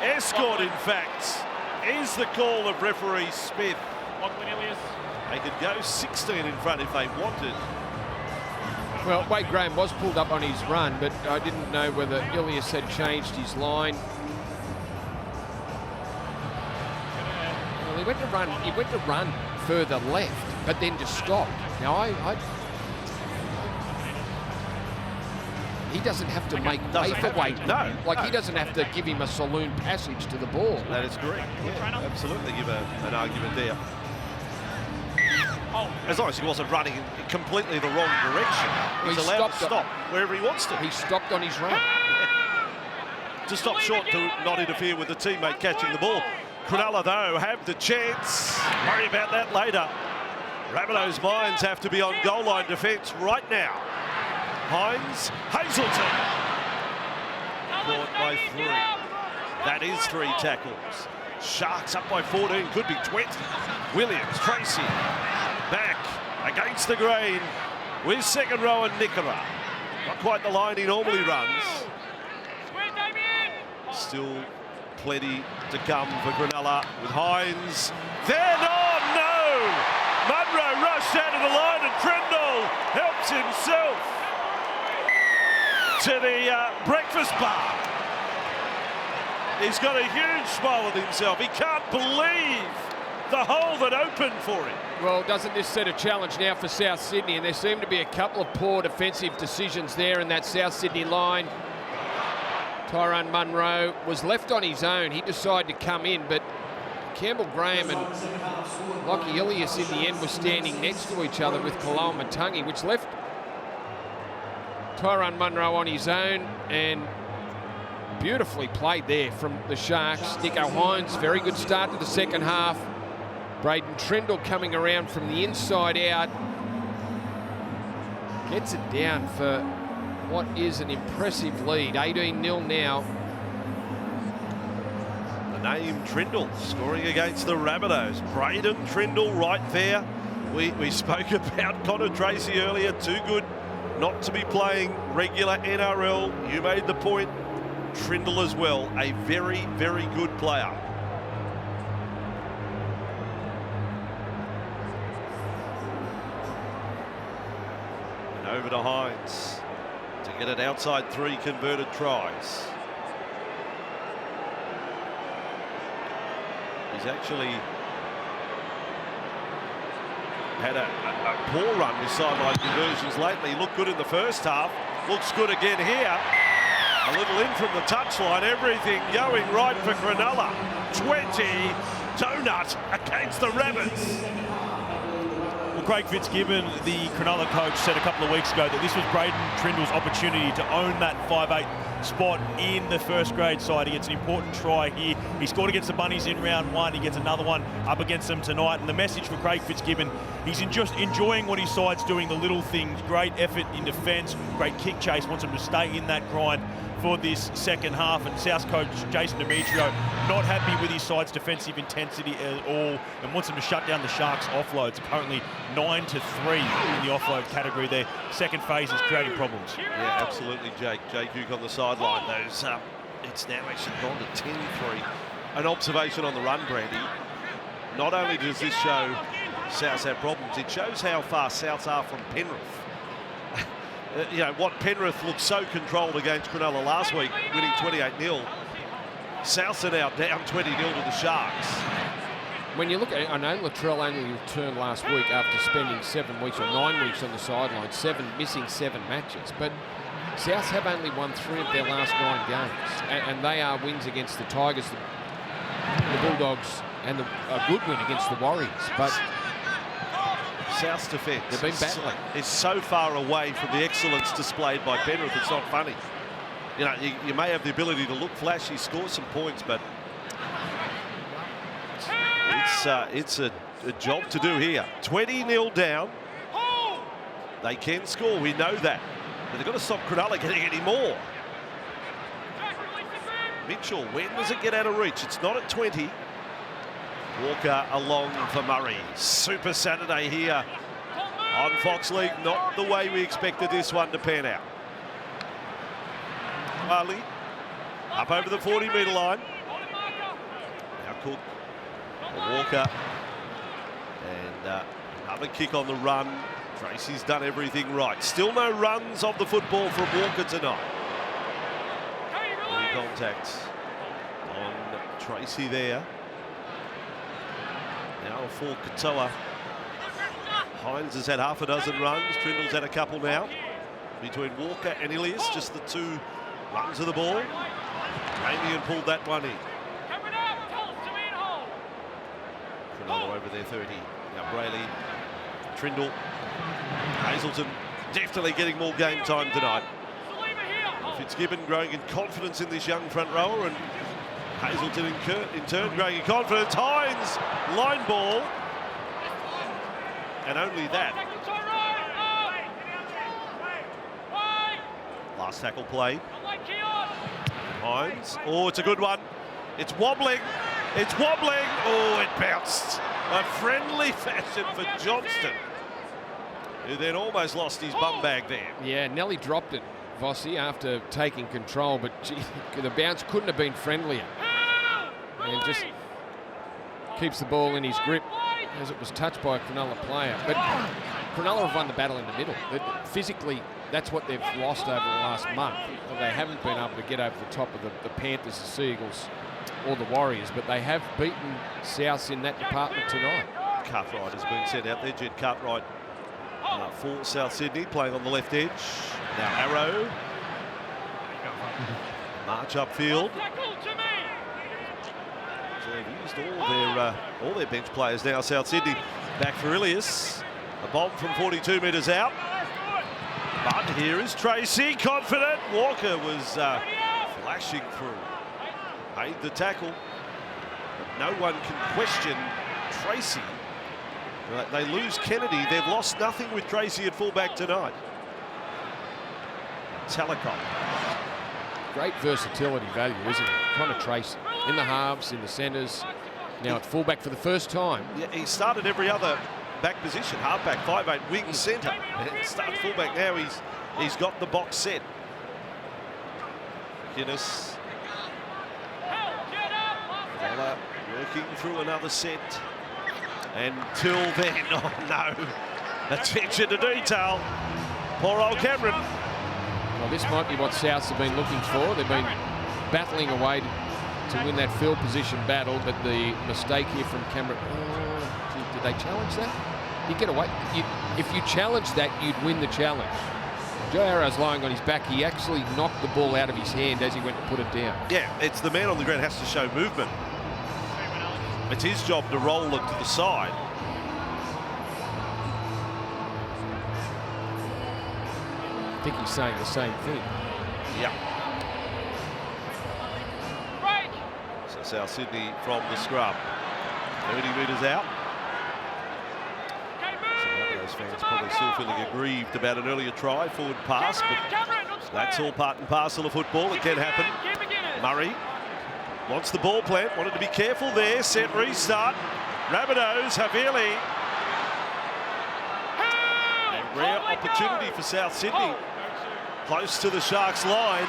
Escort, in fact, is the call of referee Smith. They could go 16 in front if they wanted. Well, Wade Graham was pulled up on his run, but I didn't know whether Ilias had changed his line. Well, he went to run further left, but then just stopped. Now, he doesn't have to make way for Wade. No. He doesn't have to give him a saloon passage to the ball. That is correct. Yeah, absolutely give an argument there. As long as he wasn't running in completely the wrong direction. He's allowed to stop wherever he wants to. He stopped on his run. To stop short, to not interfere with the teammate catching the ball. Cronulla, though, have the chance. Worry about that later. Rabbitohs' minds have to be on goal line defence right now. Hines, Hazelton. Caught by 3. That is 3 tackles. Sharks up by 14, could be 20. Williams, Tracy, back against the grain with second row and Nickera. Not quite the line he normally runs. Still plenty to come for Cronulla with Hines. Then, oh no! Munro rushed out of the line and Trindle helps himself to the breakfast bar. He's got a huge smile with himself. He can't believe the hole that opened for him. Well, doesn't this set a challenge now for South Sydney? And there seem to be a couple of poor defensive decisions there in that South Sydney line. Tyrone Munro was left on his own. He decided to come in, but Campbell Graham and Lachie Ilias in the end were standing next to each other with Cronulla-Sutherland, which left Tyrone Munro on his own, and Beautifully played there from the Sharks. Nico Hines, very good start to the second half. Braden Trindle coming around from the inside out. Gets it down for what is an impressive lead. 18-0 now. The name Trindle scoring against the Rabbitohs. Braden Trindle right there. We spoke about Connor Tracy earlier. Too good not to be playing regular NRL. You made the point. Trindle as well. A very, very good player. And over to Hines to get it outside 3 converted tries. He's actually had a poor run with sideline conversions lately. He looked good in the first half. Looks good again here. A little in from the touchline. Everything going right for Cronulla. 20 donut against the Rabbits. Well, Craig Fitzgibbon, the Cronulla coach, said a couple of weeks ago that this was Braden Trindle's opportunity to own that 5'8" spot in the first grade side. He gets an important try here. He scored against the Bunnies in round 1. He gets another one up against them tonight. And the message for Craig Fitzgibbon, he's just enjoying what his side's doing, the little things. Great effort in defence, great kick chase. Wants him to stay in that grind for this second half. And South coach Jason Demetrio not happy with his side's defensive intensity at all and wants him to shut down the Sharks' offloads. Currently 9-3 in the offload category there. Second phase is creating problems. Yeah, absolutely, Jake. Jake Hook on the sideline. Those, it's now actually gone to 10-3. An observation on the run, Brandy. Not only does this show Souths have problems, it shows how far Souths are from Penrith. You know, what Penrith looked so controlled against Cronulla last week, winning 28-0. Souths are now down 20-0 to the Sharks. When you look at it, I know Latrell only returned last week after spending 7 weeks or 9 weeks on the sideline, missing 7 matches. But Souths have only won 3 of their last 9 games. And they are wins against the Tigers, the Bulldogs, and a good win against the Warriors. But South's defence they've been battling. Is so far away from the excellence displayed by Penrith, it's not funny. You know, you may have the ability to look flashy, score some points, but it's a job to do here. 20-0 down. They can score, we know that. But they've got to stop Cronulla getting any more. Mitchell, when does it get out of reach? It's not at 20. Walker along for Murray. Super Saturday here on Fox League. Not the way we expected this one to pan out. Marley up over the 40-metre line. Now Cook, Walker, and another kick on the run. Tracy's done everything right. Still no runs of the football from Walker tonight. Any contact on Tracy there. Now for Katoa. Hines has had half a dozen runs. Trindle's had a couple now. Between Walker and Ilias, just the 2 runs of the ball. Damien pulled that one in. Cronulla over their 30. Now Brayley, Trindle, Hazelton definitely getting more game time tonight. Fitzgibbon growing in confidence in this young front rower, and Hazelton in turn growing in confidence. Hines, line ball. And only that. Last tackle play. Hines. Oh, it's a good one. It's wobbling. It's wobbling. Oh, it bounced. A friendly fashion for Johnston, who then almost lost his bum bag there. Yeah, Nelly dropped it, Vossi, after taking control, but gee, the bounce couldn't have been friendlier. And just keeps the ball in his grip as it was touched by a Cronulla player. But Cronulla have won the battle in the middle. Physically, that's what they've lost over the last month. They haven't been able to get over the top of the Panthers, the Seagulls, or the Warriors, but they have beaten Souths in that department tonight. Cartwright has been sent out there. Jed Cartwright for South Sydney, playing on the left edge. Now Arrow. March upfield. So they've used all their bench players now. South Sydney back for Ilias. A bomb from 42 metres out. But here is Tracy, confident. Walker was Flashing through. Made the tackle. But no one can question Tracy. They lose Kennedy. They've lost nothing with Tracy at fullback tonight. Talakai. Great versatility value, isn't it? Connor Tracy in the halves, in the centres. Now at fullback for the first time. Yeah, he started every other back position. Halfback, 5'8", wing centre. Start fullback now. He's got the box set. Guinness. Vella working through another set. Until then, oh no, attention to detail. Poor old Cameron. Well, this might be what Souths have been looking for. They've been battling away to win that field position battle, but the mistake here from Cameron. Oh, did they challenge that? You get away. If you challenge that, you'd win the challenge. Joe Arrow's lying on his back. He actually knocked the ball out of his hand as he went to put it down. Yeah, it's the man on the ground has to show movement. It's his job to roll it to the side. I think he's saying the same thing. Yeah. So South Sydney from the scrum. 30 metres out. So Rabbitohs fans probably still feeling aggrieved about an earlier try, forward pass, but that's all part and parcel of football. It can happen. Murray wants the ball plant, wanted to be careful there. Set restart. Rabbitohs, Havili. A rare opportunity for South Sydney. Close to the Sharks line.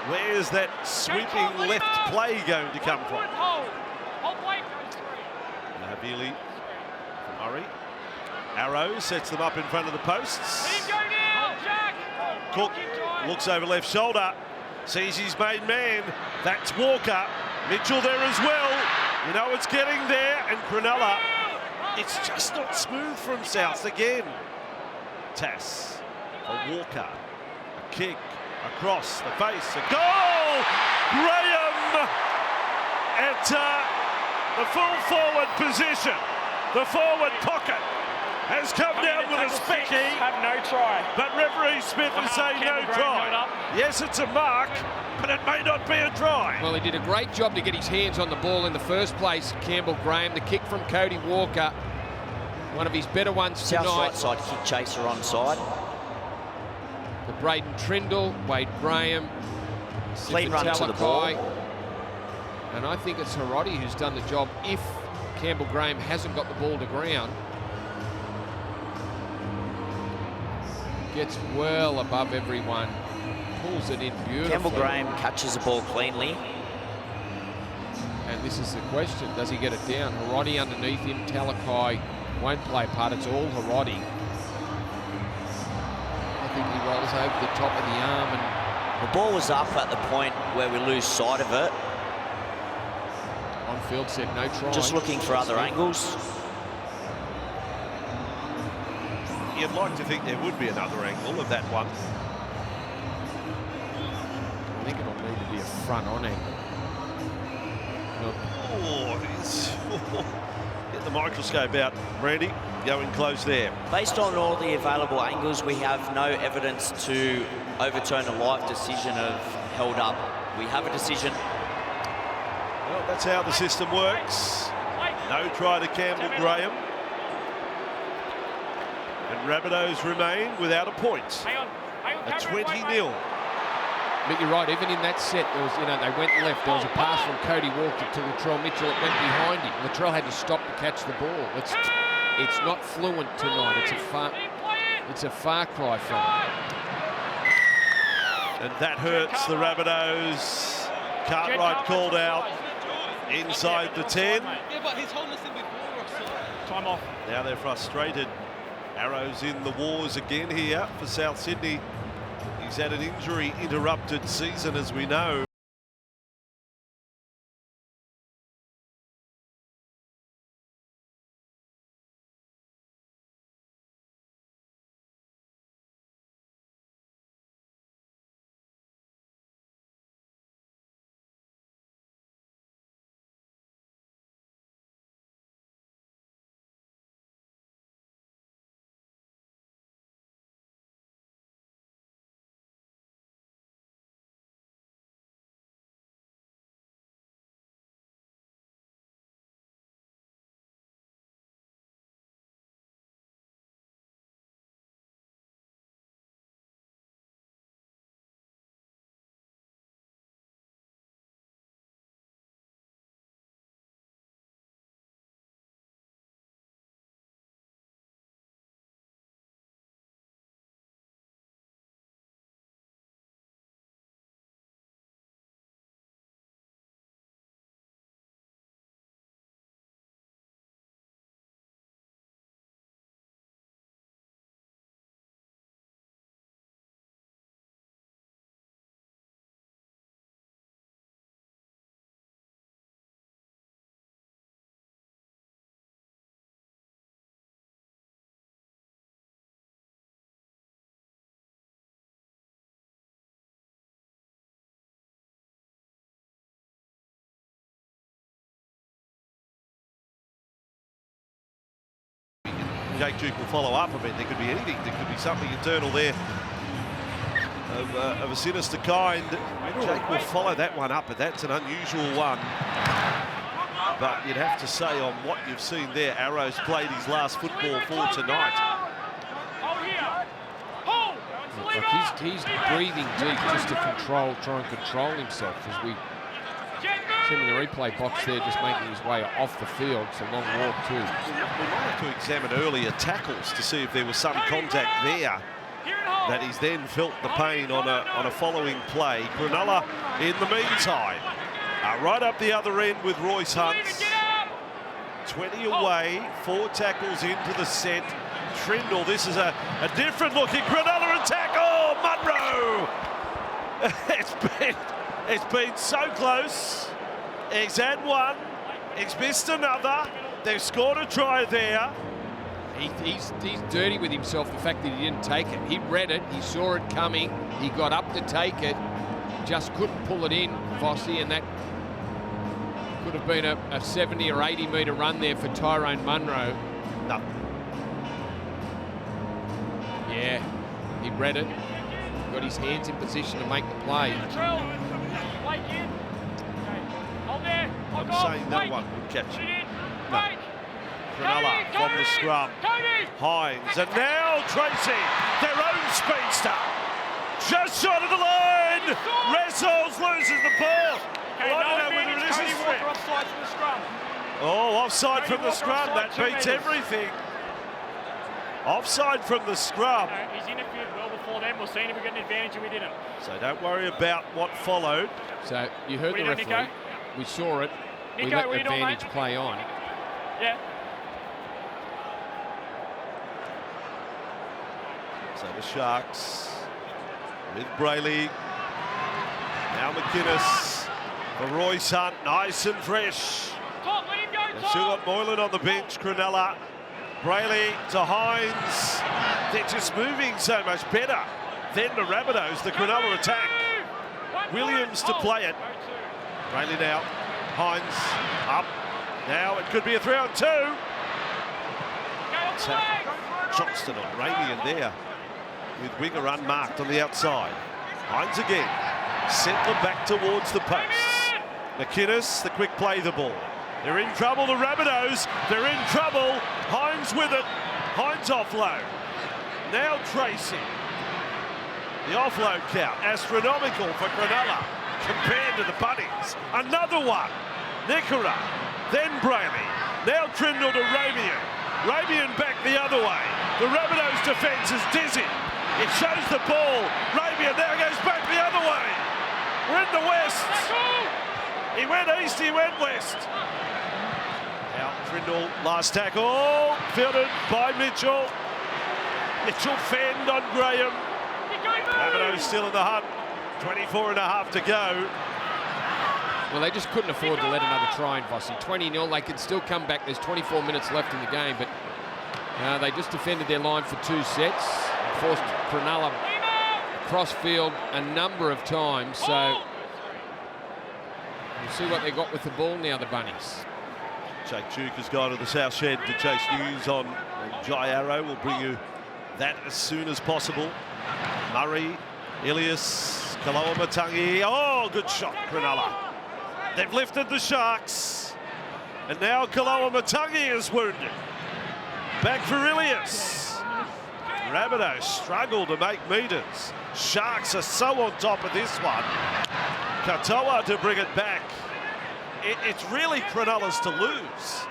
Where's that sweeping left play going to come from? Havili from Murray. Arrow sets them up in front of the posts. Cook looks over left shoulder. Sees his main man. That's Walker. Mitchell there as well. You know it's getting there. And Cronulla, it's just not smooth from South again. Tass for Walker. A kick across the face. A goal! Graham at the full forward position. The forward pocket has come down with a specky. Have no try. But referee Smith is saying no try. Yes, it's a mark, but it may not be a try. Well, he did a great job to get his hands on the ball in the first place, Campbell Graham. The kick from Cody Walker, one of his better ones South tonight. right side kick chaser onside. The Braden Trindle, Wade Graham, Clean run to the ball. And I think it's Harodi who's done the job if Campbell Graham hasn't got the ball to ground. Gets well above everyone, pulls it in beautifully. Campbell Graham catches the ball cleanly. And this is the question, does he get it down? Harodi underneath him, Talakai won't play part, it's all Harodi. I think he rolls over the top of the arm and... The ball was up at the point where we lose sight of it. On field said no try. Just looking for other angles. You'd like to think there would be another angle of that one. I think it'll need to be a front-on angle. Get the microscope out, Randy. Going close there. Based on all the available angles, we have no evidence to overturn a live decision of held up. We have a decision. Well, that's how the system works. No try to Campbell Graham. And Rabbitohs remain without a point. A 20-0. But you're right, even in that set, there was, they went left. There was a pass from Cody Walker to Latrell Mitchell. It went behind him. Latrell had to stop to catch the ball. It's not fluent tonight. It's a far cry from it. And that hurts the Rabbitohs. Cartwright called out inside the 10. Time off. Now they're frustrated. Arrows in the wars again here for South Sydney. He's had an injury-interrupted season, as we know. Jake Duke will follow up. I mean, there could be anything. There could be something internal there of a sinister kind. Jake will follow that one up, but that's an unusual one. But you'd have to say on what you've seen there, Arrow's played his last football for tonight. Like he's breathing deep just to try and control himself, as we see him in the replay box there, just making his way off the field. It's a long walk too. We might have to examine earlier tackles to see if there was some contact there that he's then felt the pain on a following play. Cronulla in the meantime right up the other end with Royce Hunt. 20 away, 4 tackles into the set. Trindle, this is a different looking Cronulla attack. Oh, Munro! It's been so close. He's had one. He's missed another. They've scored a try there. He's dirty with himself, the fact that he didn't take it. He read it, he saw it coming, he got up to take it, just couldn't pull it in, Vossi, and that could have been a 70 or 80 metre run there for Tyrone Munro. No. Yeah, he read it, got his hands in position to make the play. I'm saying that one would catch it. No. Cronulla from the scrum. Hines, and now Tracy, their own speedster. Just shot of the line. Wrestles, loses the ball. Well, I don't know whether it is a strip. Offside from the scrum. Oh, offside from the scrum. That beats everything. Offside from the scrum. No, he's interfered well before then. We'll see if we get an advantage, and we didn't. So don't worry about what followed. So you heard the referee. We saw it. We let the advantage play on. Yeah. So the Sharks with Brayley. Now McInnes for Royce Hunt, nice and fresh. Tom, let him go, They've still got Moylan on the bench, Cronulla. Brayley to Hines. They're just moving so much better than the Rabbitohs, the Cronulla attack. Williams to play it. Brayley now. Hines up. Now it could be a 3-on-2. Johnston on Ramian there with winger unmarked on the outside. Hines again. Sent them back towards the posts. McInnes, the quick play the ball. They're in trouble, the Rabbitohs. They're in trouble. Hines with it. Hines offload. Now Tracy. The offload count, astronomical for Cronulla compared to the Bunnies. Another one. Nickera, then Brayley. Now Trindle to Ramian. Ramian back the other way. The Rabbitohs defence is dizzy. It shows the ball. Ramian now goes back the other way. We're in the west. He went east, he went west. Now Trindle, last tackle. Fielded by Mitchell. Mitchell fend on Graham. Rabbitohs still in the hunt. 24.5 to go. Well, they just couldn't afford to let another try in, Vossi. 20-0, they can still come back. There's 24 minutes left in the game, but they just defended their line for 2 sets. Forced Cronulla cross field a number of times, so we'll see what they got with the ball now, the Bunnies. Jake Duke has gone to the south shed to chase news on Jai Arrow. We'll bring you that as soon as possible. Murray, Ilias, Kaloa-Matangi. Oh, good shot, Cronulla. They've lifted the Sharks. And now Kaloa-Matangi is wounded. Back for Ilias. Rabbitohs struggle to make metres. Sharks are so on top of this one. Katoa to bring it back. It's really Cronulla's to lose.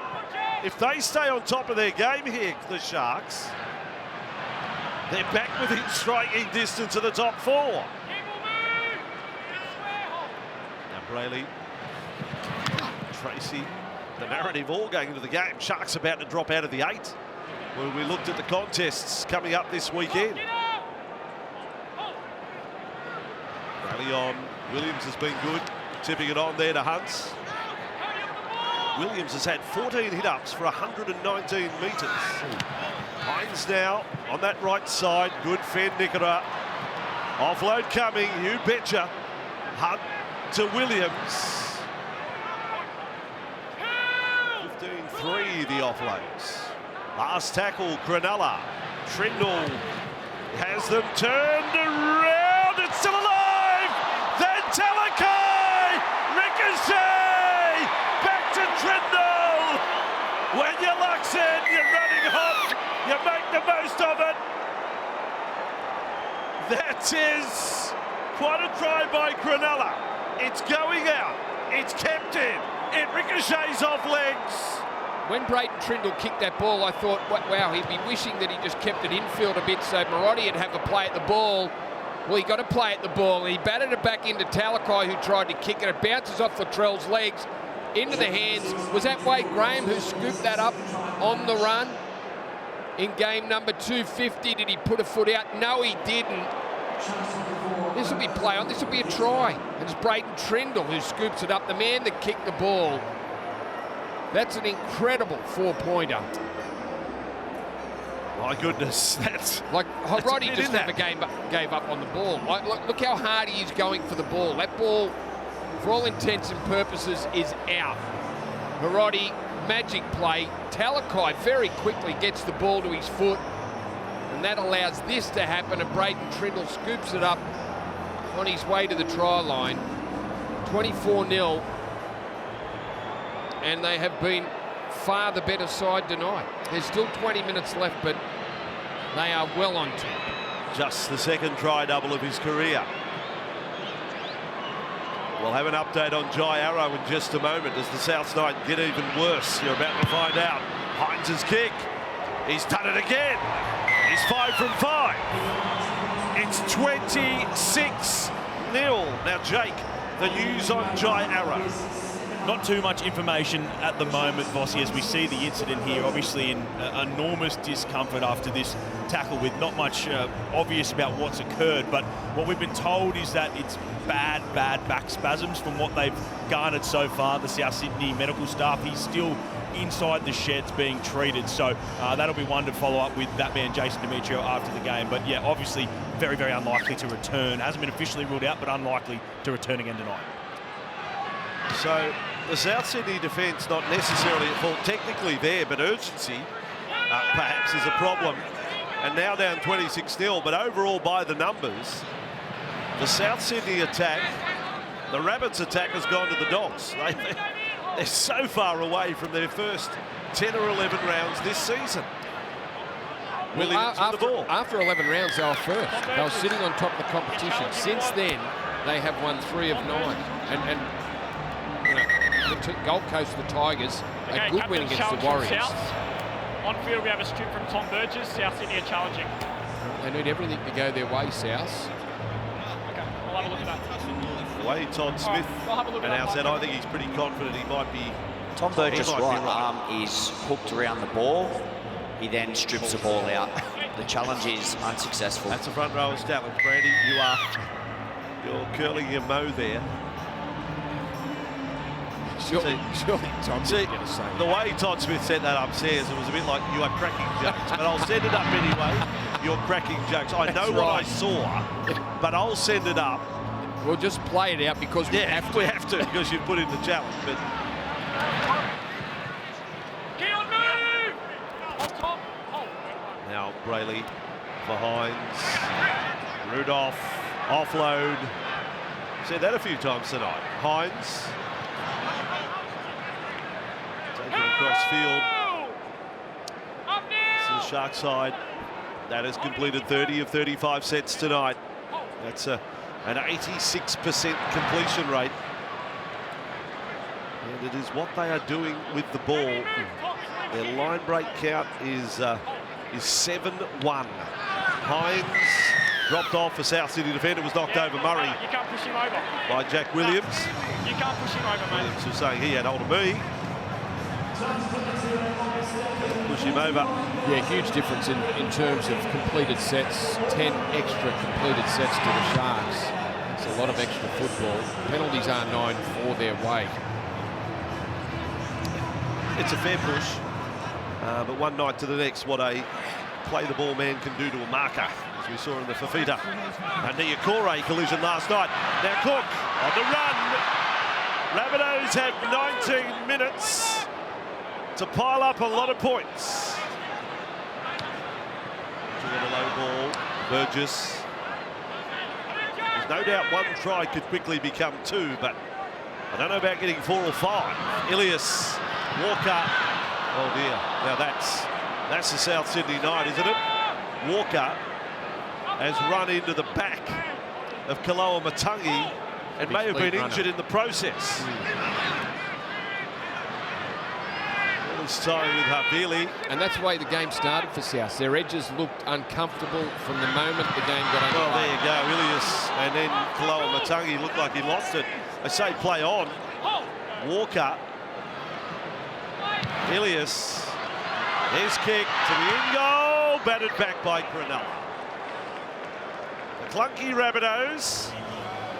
If they stay on top of their game here, the Sharks, they're back within striking distance of the top 4. Now Brayley, Tracy, the narrative all going into the game. Sharks about to drop out of the 8. Well, we looked at the contests coming up this weekend. Brayley on. Williams has been good, tipping it on there to Hunt. Williams has had 14 hit-ups for 119 metres. Hines now on that right side. Good fend, Nickera. Offload coming, you betcha. Hunt to Williams. 15-3 the offloads. Last tackle, Cronulla. Trindle has them turned around. It's still alive. Then Talakai. Ricochet. Back to Trindle. When your luck's in, you're running hot. You make the most of it. That is quite a try by Cronulla. It's going out. It's kept in. It ricochets off legs. When Brayden Trindle kicked that ball, I thought, wow, he'd be wishing that he just kept it infield a bit so Marotti would have a play at the ball. Well, he got a play at the ball, and he batted it back into Talakai, who tried to kick it. It bounces off Latrell's legs into the hands. Was that Wade Graham who scooped that up on the run in game number 250? Did he put a foot out? No, he didn't. This will be play on. This will be a try. And it's Brayden Trindle who scoops it up, the man that kicked the ball. That's an incredible four-pointer. My goodness, that's... Like, Roddy just never gave up on the ball. Like, look how hard he is going for the ball. That ball, for all intents and purposes, is out. Roddy, magic play. Talakai very quickly gets the ball to his foot, and that allows this to happen, and Brayden Trindle scoops it up on his way to the try line. 24-0. And they have been far the better side tonight. There's still 20 minutes left, but they are well on top. Just the second try double of his career. We'll have an update on Jai Arrow in just a moment as the South Knight get even worse. You're about to find out. Hines' kick. He's done it again. He's 5 from 5. It's 26-0. Now, Jake, the news on Jai Arrow. Not too much information at the moment, Vossi, as we see the incident here. Obviously in enormous discomfort after this tackle with not much obvious about what's occurred. But what we've been told is that it's bad back spasms from what they've garnered so far, the South Sydney medical staff. He's still inside the sheds being treated. So that'll be one to follow up with that man, Jason Demetrio, after the game. But yeah, obviously very, very unlikely to return. Hasn't been officially ruled out, but unlikely to return again tonight. So the South Sydney defence not necessarily at fault technically there, but urgency perhaps is a problem. And now down 26-0, but overall by the numbers, the South Sydney attack, the Rabbits attack has gone to the Dogs. They're so far away from their first 10 or 11 rounds this season. Williams with the ball. After 11 rounds, they were first. They were sitting on top of the competition. Since then, they have won 3 of 9. And you know, the Gold Coast, the Tigers, a good win against the Warriors. On field, we have a strip from Tom Burgess. South Sydney are challenging. They need everything to go their way, South. Okay, I'll have a look at that. The way Todd Smith announced that, I think he's pretty confident he might be. Tom Burgess' right arm is hooked around the ball. He then strips the ball out. The challenge is unsuccessful. That's a front row challenge, Brandy. You're curling your mo there. Surely Tom's going to say the way Todd Smith set that upstairs, it was a bit like, you are cracking jokes, but I'll send it up anyway. You're cracking jokes. I know what I saw, but I'll send it up. We'll just play it out because we have to. We have to because you put in the challenge. But now Brayley for Hines. Rudolph, offload. Said that a few times tonight. Hines. Across field. This is Shark side. That has completed 30 of 35 sets tonight. That's an 86% completion rate. And it is what they are doing with the ball. Their line break count is 7-1. Hines dropped off a South Sydney defender, was knocked over Murray. You can't push him over. By Jack Williams. You can't push him over, mate. Williams was saying he had hold of me. Push him over. Yeah, huge difference in terms of completed sets. 10 extra completed sets to the Sharks. It's a lot of extra football. Penalties are 9 for their way. It's a fair push, but one night to the next, what a play the ball man can do to a marker, as we saw in the Fafita and the Yakore collision last night. Now Cook on the run. Rabbitohs have 19 minutes to pile up a lot of points. on a low ball. Burgess. There's no doubt one try could quickly become two, but I don't know about getting 4 or 5. Ilias, Walker. Oh dear. Now that's the South Sydney night, isn't it? Walker has run into the back of Cronulla-Sutherland and may have been injured in the process. This time with Havili. And that's the way the game started for South. Their edges looked uncomfortable from the moment the game got underway. Well, there you go, Ilias, and then Cronulla-Sutherland looked like he lost it. I say play on. Walker. Ilias. His kick to the in goal, batted back by Cronulla. The clunky Rabbitohs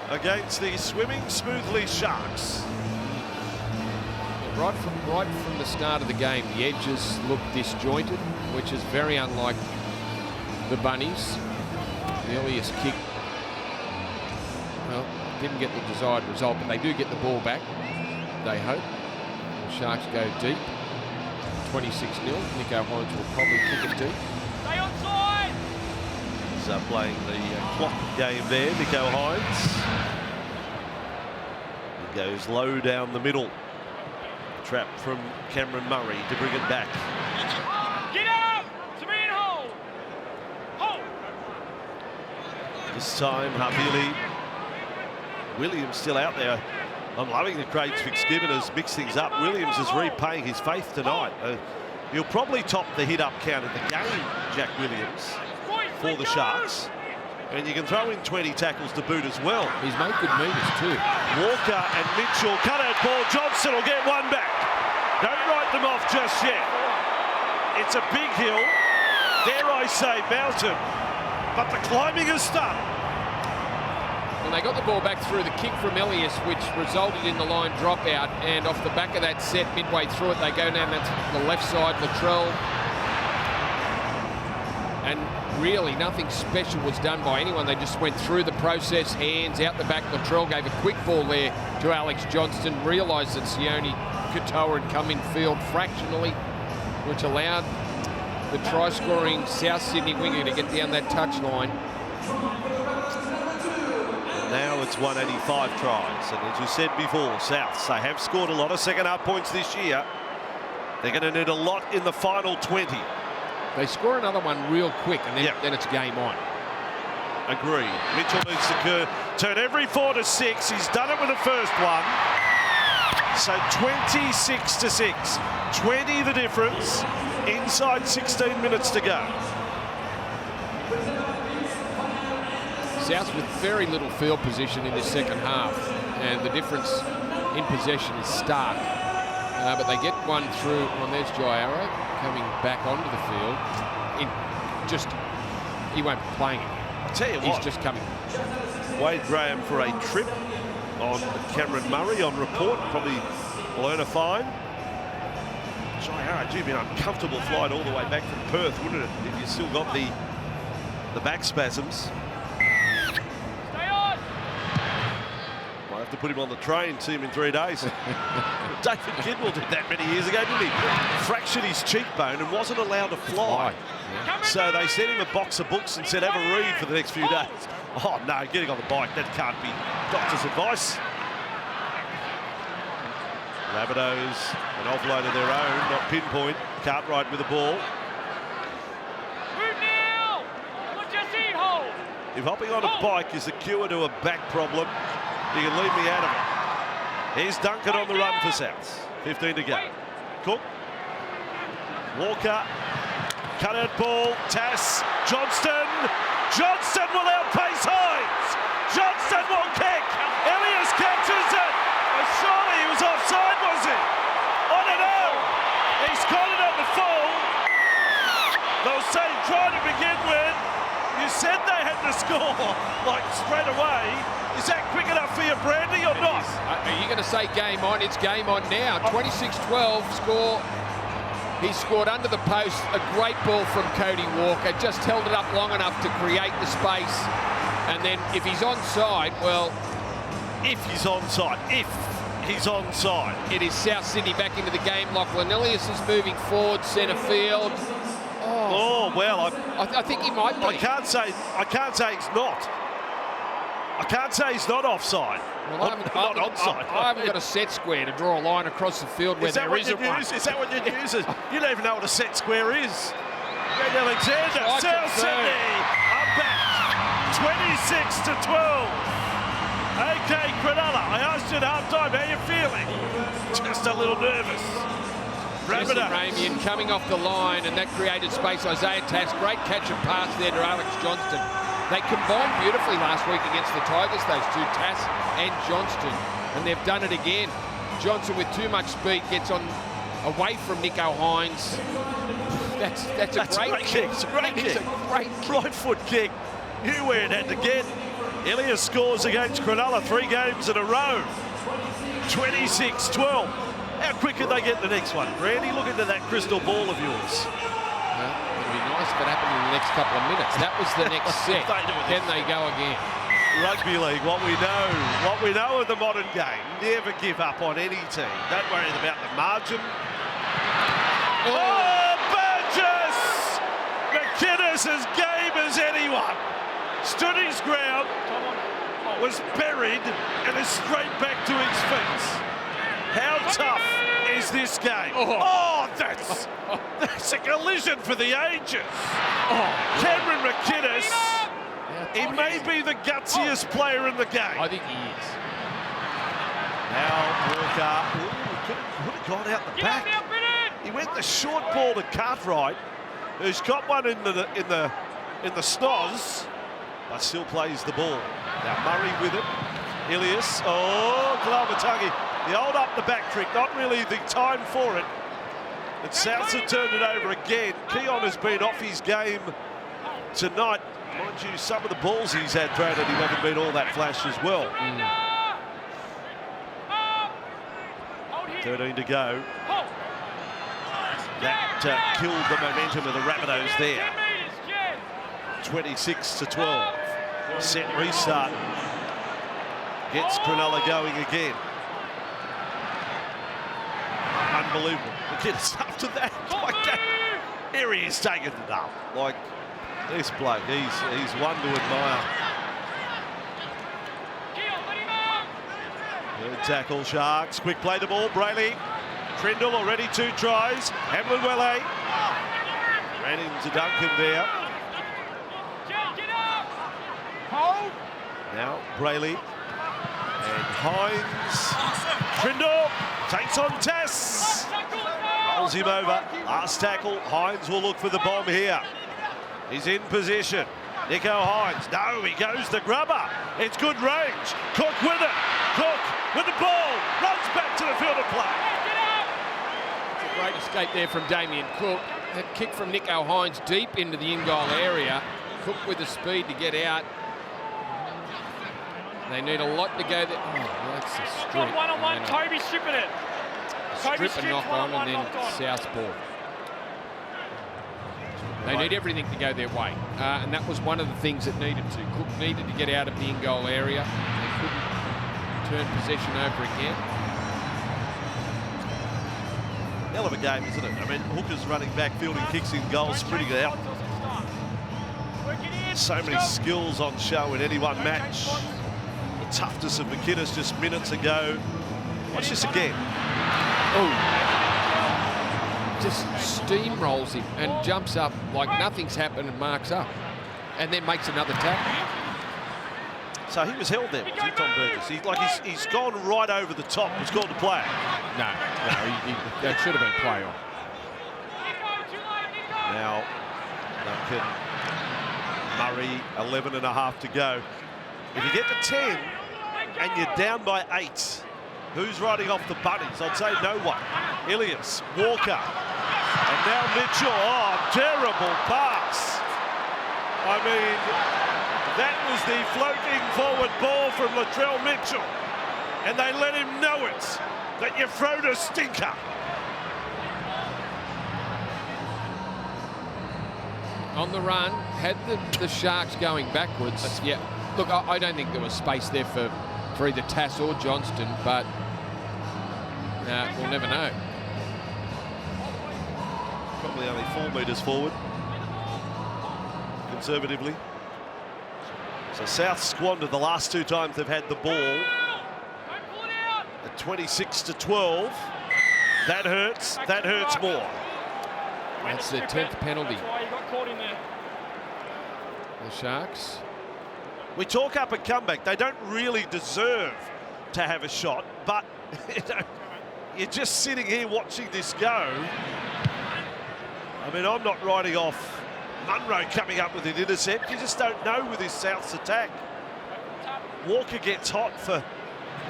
against the swimming smoothly Sharks. Right from the start of the game, the edges looked disjointed, which is very unlike the Bunnies. The Ilias kick, well, didn't get the desired result, but they do get the ball back, they hope. The Sharks go deep, 26-0. Nico Hines will probably kick it deep. Stay onside! He's playing the clock game there, Nico Hines. He goes low down the middle. Trap from Cameron Murray to bring it back. Get up! Serene hold! Hold! This time, Havili. Williams still out there. I'm loving the Craig Fitzgibbon has mixed things up. Williams is repaying his faith tonight. He'll probably top the hit-up count of the game, Jack Williams, for the Sharks. And you can throw in 20 tackles to boot as well. He's made good meters too. Walker and Mitchell cut out ball. Johnson will get one back. Don't write them off just yet. It's a big hill, dare I say mountain, but the climbing has started. And they got the ball back through the kick from Ilias, which resulted in the line dropout. And off the back of that set, midway through it, they go down the left side, Latrell. And really nothing special was done by anyone. They just went through the process, hands out the back. Latrell gave a quick ball there to Alex Johnston, realised that Sione Katoa had come in field fractionally, which allowed the try-scoring South Sydney winger to get down that touchline. Now it's 185 tries, and as you said before, Souths, they have scored a lot of second-half points this year. They're going to need a lot in the final 20. They score another one real quick, and then it's game on. Agreed. Mitchell needs to turn every 4 to 6. He's done it with the first one. So 26-6. 20 the difference. Inside 16 minutes to go. South with very little field position in the second half, and the difference in possession is stark. But they get one through, there's Jairo coming back onto the field. He won't be playing it. I'll tell you what. He's just coming. Wade Graham for a trip on Cameron Murray on report. Probably will earn a fine. Jairo, gee, be an uncomfortable flight all the way back from Perth, wouldn't it? If you still got the back spasms. To put him on the train, see him in 3 days. David Kidwell did that many years ago, didn't he? Fractured his cheekbone and wasn't allowed to fly. Yeah. So they sent him a box of books and said, have a read for the next few days. Oh no, getting on the bike, that can't be doctor's advice. Rabbitohs, an offload of their own, not pinpoint. Cartwright with the ball. Move now! Just eat hold! If hopping on a bike is the cure to a back problem, you can leave me out of it. Here's Duncan on the run for Souths. 15 to go. Cook. Walker. Cut out ball. Tass. Johnston. Johnston will outpace Hines. Johnston will kick. Ilias catches it. Surely he was offside, was he? I don't know. He's got it on the full. They'll say try to begin with. You said they had to score like straight away. Is that quick enough for you, Brandy, or not? Are you going to say game on? It's game on now. 26-12 score. He scored under the post. A great ball from Cody Walker. Just held it up long enough to create the space. And then if he's onside, well... If he's onside. It is South Sydney back into the game. Lachlan Ilias is moving forward, centre field. Oh, Oh well, I think he might be. I can't say he's not. I can't say he's not offside. Well, not onside. I haven't got a set square to draw a line across the field where there isn't one. Is that what you use? You don't even know what a set square is. Greg Alexander, South Sydney, up back, 26-12. Okay, Cronulla, I asked you at half-time, how you feeling? Just a little nervous. Rabbitohs. Ramian coming off the line, and that created space. Isaiah Tass, great catch and pass there to Alex Johnston. They combined beautifully last week against the Tigers, those two, Tass and Johnston, and they've done it again. Johnson with too much speed gets on away from Nico Hines. That's a great kick. It's a great kick. Right foot kick. Knew where it had to get. Ilias scores against Cronulla 3 games in a row. 26-12. How quick can they get the next one? Randy, look into that crystal ball of yours. It'd be nice if it happened in the next couple of minutes. That was the next set. Then they go again. Rugby league, what we know of the modern game, never give up on any team. Don't worry about the margin. Oh, Burgess! McInnes as game as anyone. Stood his ground, was buried, and is straight back to his feet. How tough is this game? Oh, that's a collision for the ages. Cameron McInnes, he may be the gutsiest player in the game. I think he is. Now Walker could have gone out the back. He went the short ball to Cartwright, who's got one in the snoz, but still plays the ball. Now Murray with it. Ilias, Glavatagi. The old up the back trick, not really the time for it. And Souths have turned it over again. Keon has been off his game tonight. Mind you, some of the balls he's had thrown at him haven't been all that flash as well. 13 to go. That killed the momentum of the Rabbitohs there. 26-12. Set restart. Gets Cronulla going again. Unbelievable. McInnes after that, like that. Here he is taking it up. Like this bloke, he's one to admire. Good tackle, Sharks. Quick play the ball. Brayley. Trindle already 2 tries. Hamlin Welle. Ran into Duncan there. Now Brayley. And Hines. Trindle takes on Tass. Rolls him over. Last tackle. Hines will look for the bomb here. He's in position. Nico Hines. No, he goes the grubber. It's good range. Cook with it. Cook with the ball. Runs back to the field of play. It's a great escape there from Damien Cook. That kick from Nico Hines deep into the in-goal area. Cook with the speed to get out. They need a lot to go there. Oh, that's a strip. One-on-one, Toby stripping it. Strip and knock on, and then southpaw. They need everything to go their way. And that was one of the things that needed to. Cook needed to get out of the in-goal area. They couldn't turn possession over again. Hell of a game, isn't it? I mean, Hooker's running back, fielding kicks in goals, spreading it out. So many skills on show in any one match. The toughness of McInnes just minutes ago. Watch this again. Oh, just steamrolls him and jumps up like nothing's happened and marks up, and then makes another tackle. So he was held there, was he, Tom Burgess? He's gone right over the top. Was called a play. No, that should have been play on. Now, Duncan, Murray, 11 and a half to go. If you get to 10 and you're down by 8, who's riding off the bunnies? I'd say no one. Ilias, Walker, and now Mitchell. Oh, terrible pass. I mean, that was the floating forward ball from Latrell Mitchell. And they let him know it, that you throwed a stinker. On the run, had the Sharks going backwards. Yeah, look, I don't think there was space there for either Tass or Johnston, but we'll never know. Probably only 4 metres forward. conservatively. So South squandered the last 2 times they've had the ball. At 26-12. That hurts more. That's the 10th penalty. That's why you got caught in there. The Sharks. We talk up a comeback. They don't really deserve to have a shot, but you're just sitting here watching this go. I mean, I'm not writing off Munro coming up with an intercept. You just don't know with his South's attack. Walker gets hot for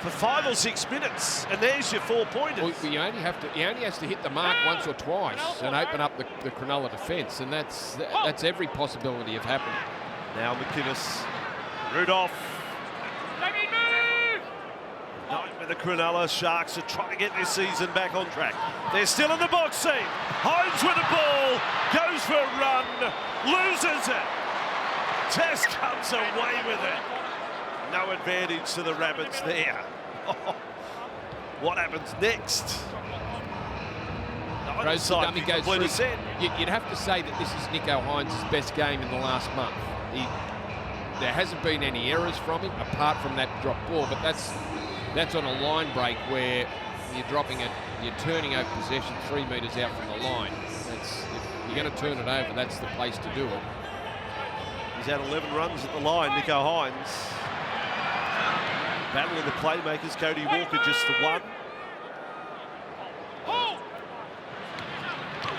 5 or 6 minutes, and there's your 4-pointers. Well, he only has to hit the mark once or twice and open up the Cronulla defence, and that's every possibility of happening. Now McInnes, Rudolph. Night with the Cronulla Sharks are trying to get this season back on track. They're still in the box seat. Hines with the ball, goes for a run, loses it. Test comes away with it. No advantage to the Rabbits there. What happens next? Rose the dummy goes through. You'd have to say that this is Nicho Hines' best game in the last month. There hasn't been any errors from him apart from that drop ball, but that's on a line break where you're turning over possession 3 metres out from the line. If you're going to turn it over, that's the place to do it. He's had 11 runs at the line, Nicho Hines. Battling the playmakers, Cody Walker just the 1.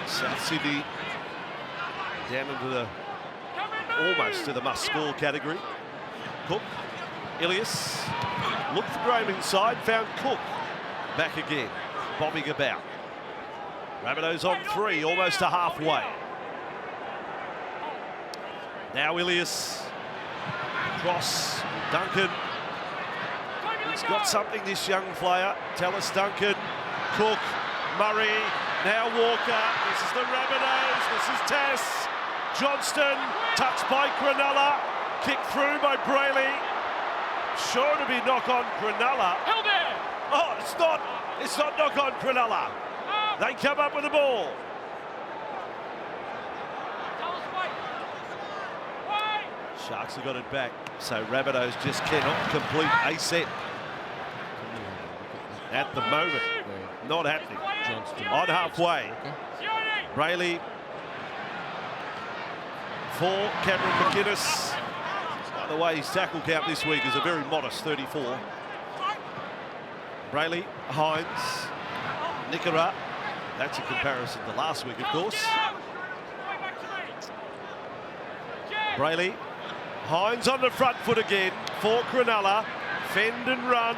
South Sydney down into the almost to the must-score category. Cook, Ilias, looked for Graham inside, found Cook back again, bobbing about. Rabbitohs on 3, almost to halfway. Now Ilias, cross, Duncan. He's got something, this young player. Tallis Duncan, Cook, Murray, now Walker. This is the Rabbitohs, this is Tass. Johnston, touched by Cronulla, kicked through by Brayley. Sure to be knock on Cronulla. Oh, it's not knock on Cronulla. They come up with the ball. Sharks have got it back, so Rabbitohs just cannot complete a set. At the moment, not happening. Johnston. On halfway, Brayley for Cameron McInnes. By the way, his tackle count this week is a very modest 34. Brayley, Hines, Nickera. That's a comparison to last week, of course. Brayley, Hines on the front foot again for Cronulla. Fend and run.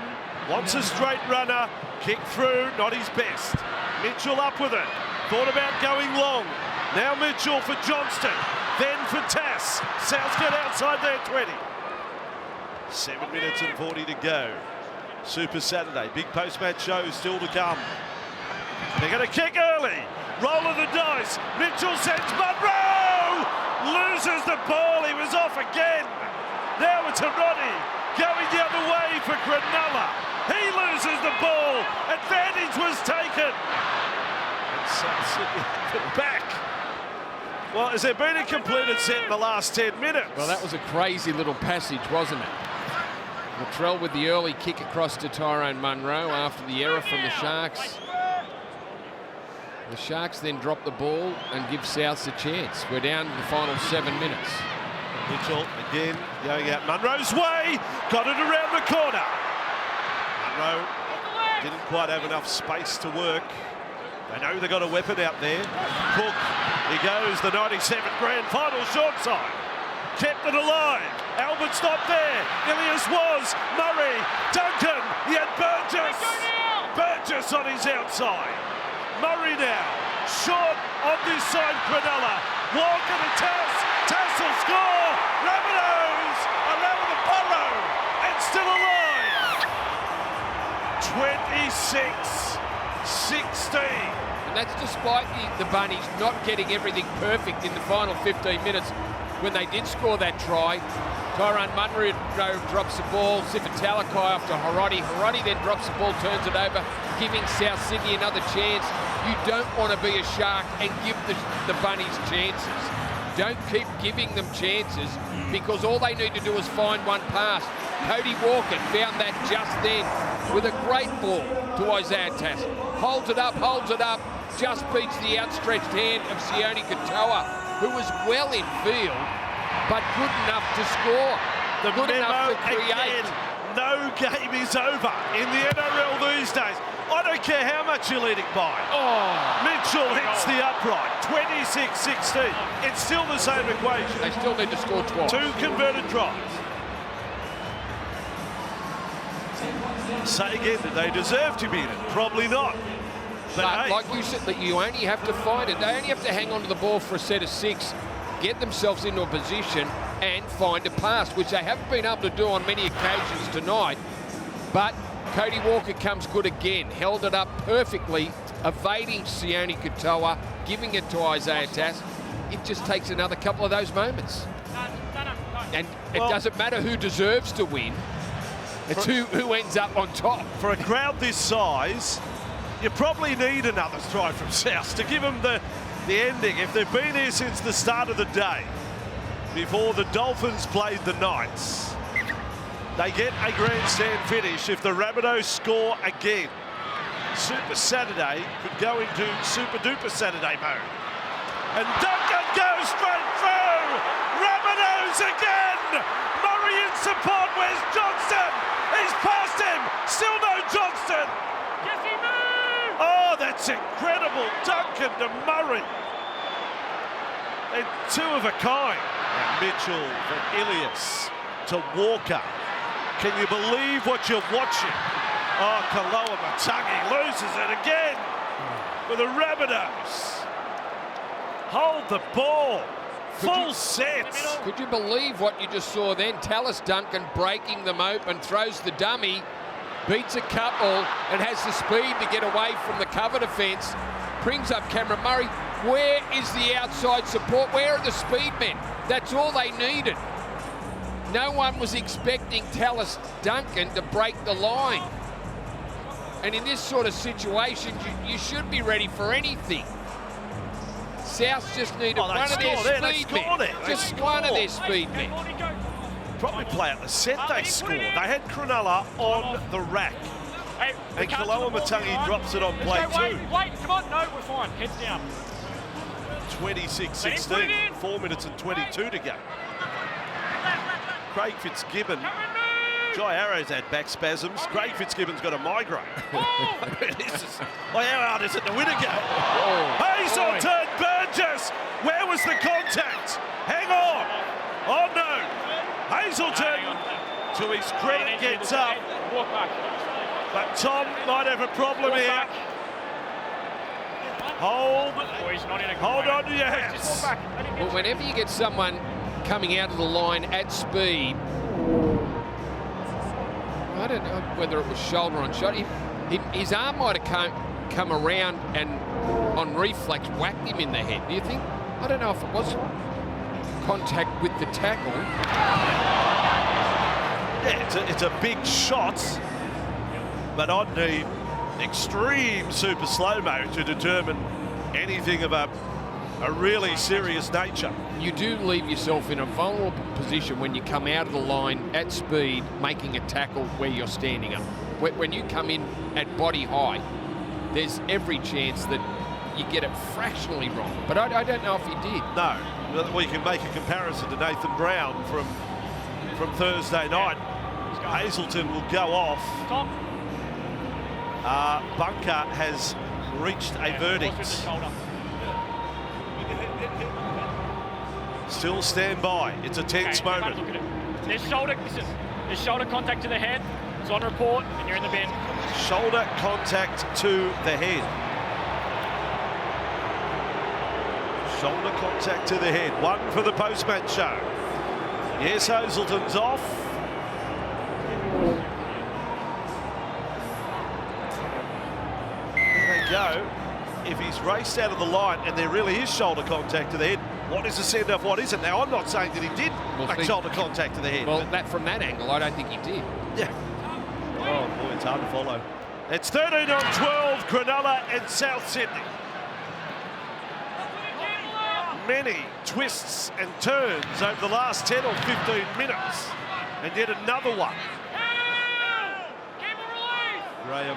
Wants a straight runner. Kick through, not his best. Mitchell up with it. Thought about going long. Now Mitchell for Johnston. Then for Tass. South's got outside their 20. 7 minutes and 40 to go. Super Saturday. Big post-match show still to come. They're going to kick early. Roll of the dice. Mitchell sends Munro. Loses the ball. He was off again. Now it's Roddy going the other way for Cronulla. He loses the ball. Advantage was taken. And South Sydney back. Well, has there been a completed set in the last 10 minutes? Well, that was a crazy little passage, wasn't it? Latrell with the early kick across to Tyrone Munro after the error from the Sharks. The Sharks then drop the ball and give Souths a chance. We're down to the final 7 minutes. Mitchell again going out Munro's way. Got it around the corner. Munro didn't quite have enough space to work. They know they've got a weapon out there. Cook, he goes, the 97th grand final short side. Kept it alive. Albert's not there. Ilias was. Murray, Duncan, he had Burgess. Burgess on his outside. Murray now, short on this side, Cronulla. Walker to Tass. Tass will score. Rabbitohs are out of the burrow and still alive. 26-16. And that's despite the Bunnies not getting everything perfect in the final 15 minutes. When they did score that try, Tyrone Munro drops the ball, Sifatalakai off to Harodi. Harodi then drops the ball, turns it over, giving South Sydney another chance. You don't want to be a Shark and give the Bunnies chances. Don't keep giving them chances because all they need to do is find one pass. Cody Walker found that just then with a great ball to Isaiah Tass. Holds it up, just beats the outstretched hand of Sione Katoa, who was well in field, but good enough to score. Good enough to create. Again, no game is over in the NRL these days. I don't care how much you're leading by. Mitchell hits the upright, 26-16. It's still the same equation. They still need to score twice. 2 converted tries. Say again that they deserve to be in it. Probably not. But hey, like you said, that you only have to find it. They only have to hang on to the ball for a set of 6, get themselves into a position and find a pass, which they haven't been able to do on many occasions tonight. But Cody Walker comes good again, held it up perfectly, evading Sione Katoa, giving it to Isaiah Tass. It just takes another couple of those moments. And it doesn't matter who deserves to win. It's who ends up on top. For a crowd this size, you probably need another try from South to give them the ending. If they've been here since the start of the day, before the Dolphins played the Knights, they get a grandstand finish if the Rabbitohs score again. Super Saturday could go into Super Duper Saturday mode. And Duncan goes straight through! Rabbitohs again! Murray in support, where's Johnston? He's past him! Still no Johnston! Jesse, move! Oh, that's incredible! Duncan to Murray. And 2 of a kind. And Mitchell from Ilias to Walker. Can you believe what you're watching? Oh, Cronulla-Sutherland loses it again for the Rabbitohs. Hold the ball. Full sets. Could you believe what you just saw then? Tallis Duncan breaking them open, throws the dummy, beats a couple and has the speed to get away from the cover defence, brings up Cameron Murray. Where is the outside support? Where are the speed men? That's all they needed. No one was expecting Tallis Duncan to break the line. And in this sort of situation, you should be ready for anything. South just needed one of their speed men. Just one of their speed men. Probably play out the set they scored. They had Cronulla on the rack. Hey, and Cronulla-Sutherland drops it on play 2. Wait, come on, no, we're fine. Heads down. 26-16, 4 minutes and 22 to go. Craig Fitzgibbon. Jai Arrow's had back spasms. Craig Fitzgibbon's got a migraine. How hard is it to win a game? Hazelton, Burgess. Where was the contact? Hang on. Oh no. Hazelton, to his credit, gets up. But Tom might have a problem here. Hold on to your hats. Well, whenever you get someone coming out of the line at speed, I don't know whether it was shoulder on shot. His arm might have come around and on reflex whacked him in the head. Do you think? I don't know if it was contact with the tackle. Yeah, it's a big shot, but I'd need extreme super slow-mo to determine anything of a really serious nature. You do leave yourself in a vulnerable position when you come out of the line at speed, making a tackle where you're standing up. When you come in at body height, there's every chance that you get it fractionally wrong. But I don't know if he did. No. Well, you can make a comparison to Nathan Brown from Thursday night. Hazelton will go off. Bunker has reached a verdict. Still stand by. It's a tense moment. There's shoulder contact to the head. It's on report, and you're in the bin. Shoulder contact to the head. Shoulder contact to the head. 1 for the post-match show. Yes, Hazelton's off. There they go. If he's raced out of the line and there really is shoulder contact to the head, what is the send-off? What is it? Now, I'm not saying that he did make shoulder contact to the head. Well, from that angle, I don't think he did. Yeah. Oh, boy, it's hard to follow. It's 13 on 12, Cronulla and South Sydney. many twists and turns over the last 10 or 15 minutes. And yet another one. Graham.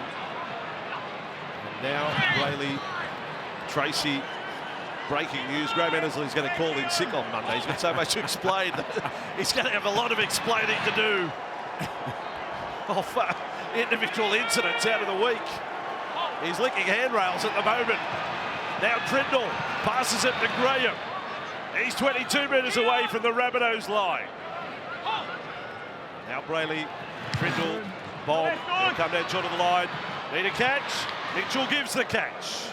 And now Brayley, Tracy. Breaking news, Graham Ennersley is going to call in sick on Monday. He's got so much to explain. He's going to have a lot of explaining to do of individual incidents out of the week. He's licking handrails at the moment. Now Trindle passes it to Graham. He's 22 metres away from the Rabbitohs line. Now Brayley, Trindle, Bob, will come down short of the line. Need a catch. Mitchell gives the catch.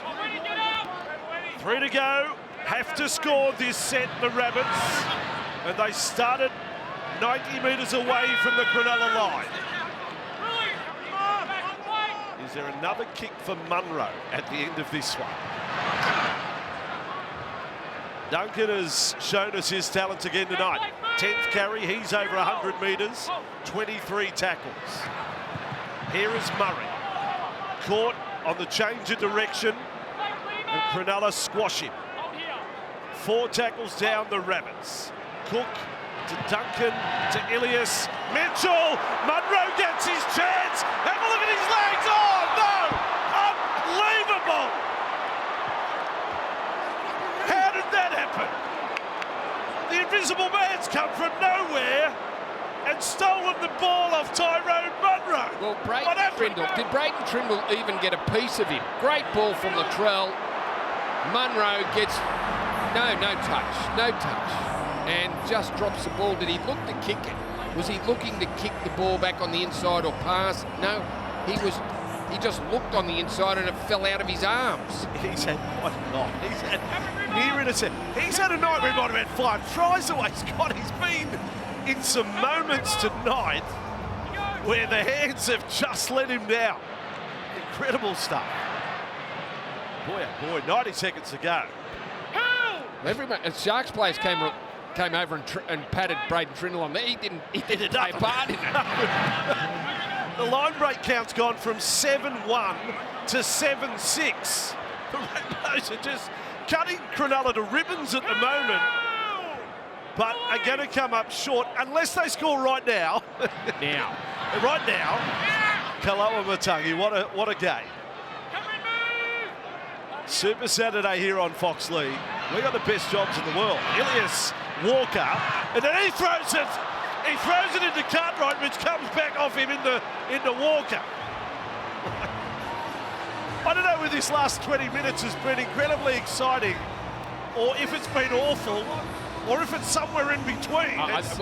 3 to go, have to score this set, the Rabbits, and they started 90 metres away from the Cronulla line. Is there another kick for Munro at the end of this one? Duncan has shown us his talents again tonight. 10th carry, he's over 100 metres, 23 tackles. Here is Murray, caught on the change of direction, and Cronulla squash him. 4 tackles down the Rabbits. Cook to Duncan, to Ilias. Mitchell, Munro gets his chance. Have a look at his legs. Oh, no! Unbelievable! How did that happen? The invisible man's come from nowhere and stolen the ball off Tyrone Munro. Well, did Braden Trindle even get a piece of him? Great ball from Latrell. Munro gets no touch, and just drops the ball. Did he look to kick it? Was he looking to kick the ball back on the inside or pass? No, he just looked on the inside and it fell out of his arms. He's had quite a night. He's had near innocent. He's had a night where he might have had 5 tries away. He's been in some moments tonight where the hands have just let him down. Incredible stuff. Boy, oh boy, 90 seconds to go. Sharks players came over and patted Braden Trindle on there. He didn't take part in it. The line break count's gone from 7-1 to 7-6. The Rabbitohs are just cutting Cronulla to ribbons at the moment, but are going to come up short unless they score right now. Right now. Kaloa-Matangi, what a game. Super Saturday here on Fox League. We got the best jobs in the world. Ilias, Walker, and then he throws it. He throws it into Cartwright, which comes back off him into Walker. I don't know if this last 20 minutes has been incredibly exciting, or if it's been awful, or if it's somewhere in between. It's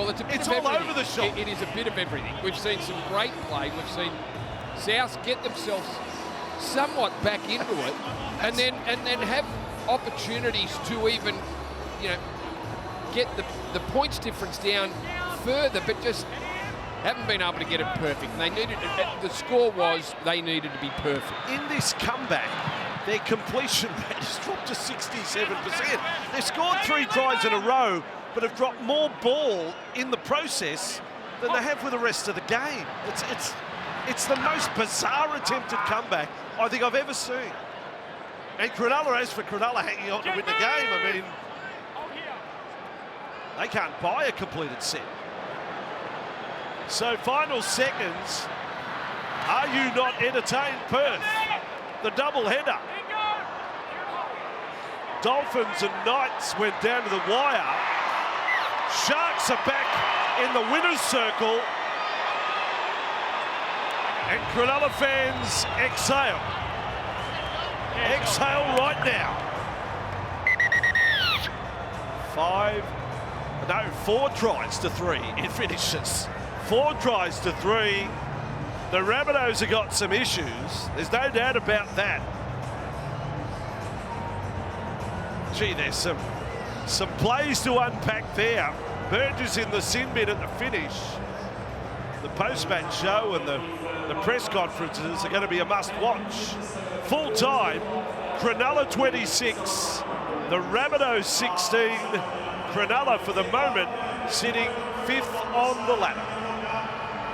all over the shop. It is a bit of everything. We've seen some great play. We've seen South get themselves somewhat back into it, and then have opportunities to even, get the points difference down further, but just haven't been able to get it perfect. And they needed the score was they needed to be perfect. In this comeback, their completion rate has dropped to 67%. They've scored 3 tries in a row, but have dropped more ball in the process than they have with the rest of the game. It's the most bizarre attempted comeback I think I've ever seen. And Cronulla, as for Cronulla hanging on to win the game, I mean, they can't buy a completed set. So final seconds, are you not entertained, Perth? The double header. Dolphins and Knights went down to the wire. Sharks are back in the winner's circle. And Cronulla fans exhale. Exhale right now. 4 tries to 3 it finishes. 4 tries to 3. The Rabbitohs have got some issues. There's no doubt about that. Gee, there's some plays to unpack there. Burgess in the sin bin at the finish. The post-match show and the press conferences are going to be a must-watch. Full time, Cronulla 26, the Rabbitohs 16. Cronulla, for the moment, sitting 5th on the ladder.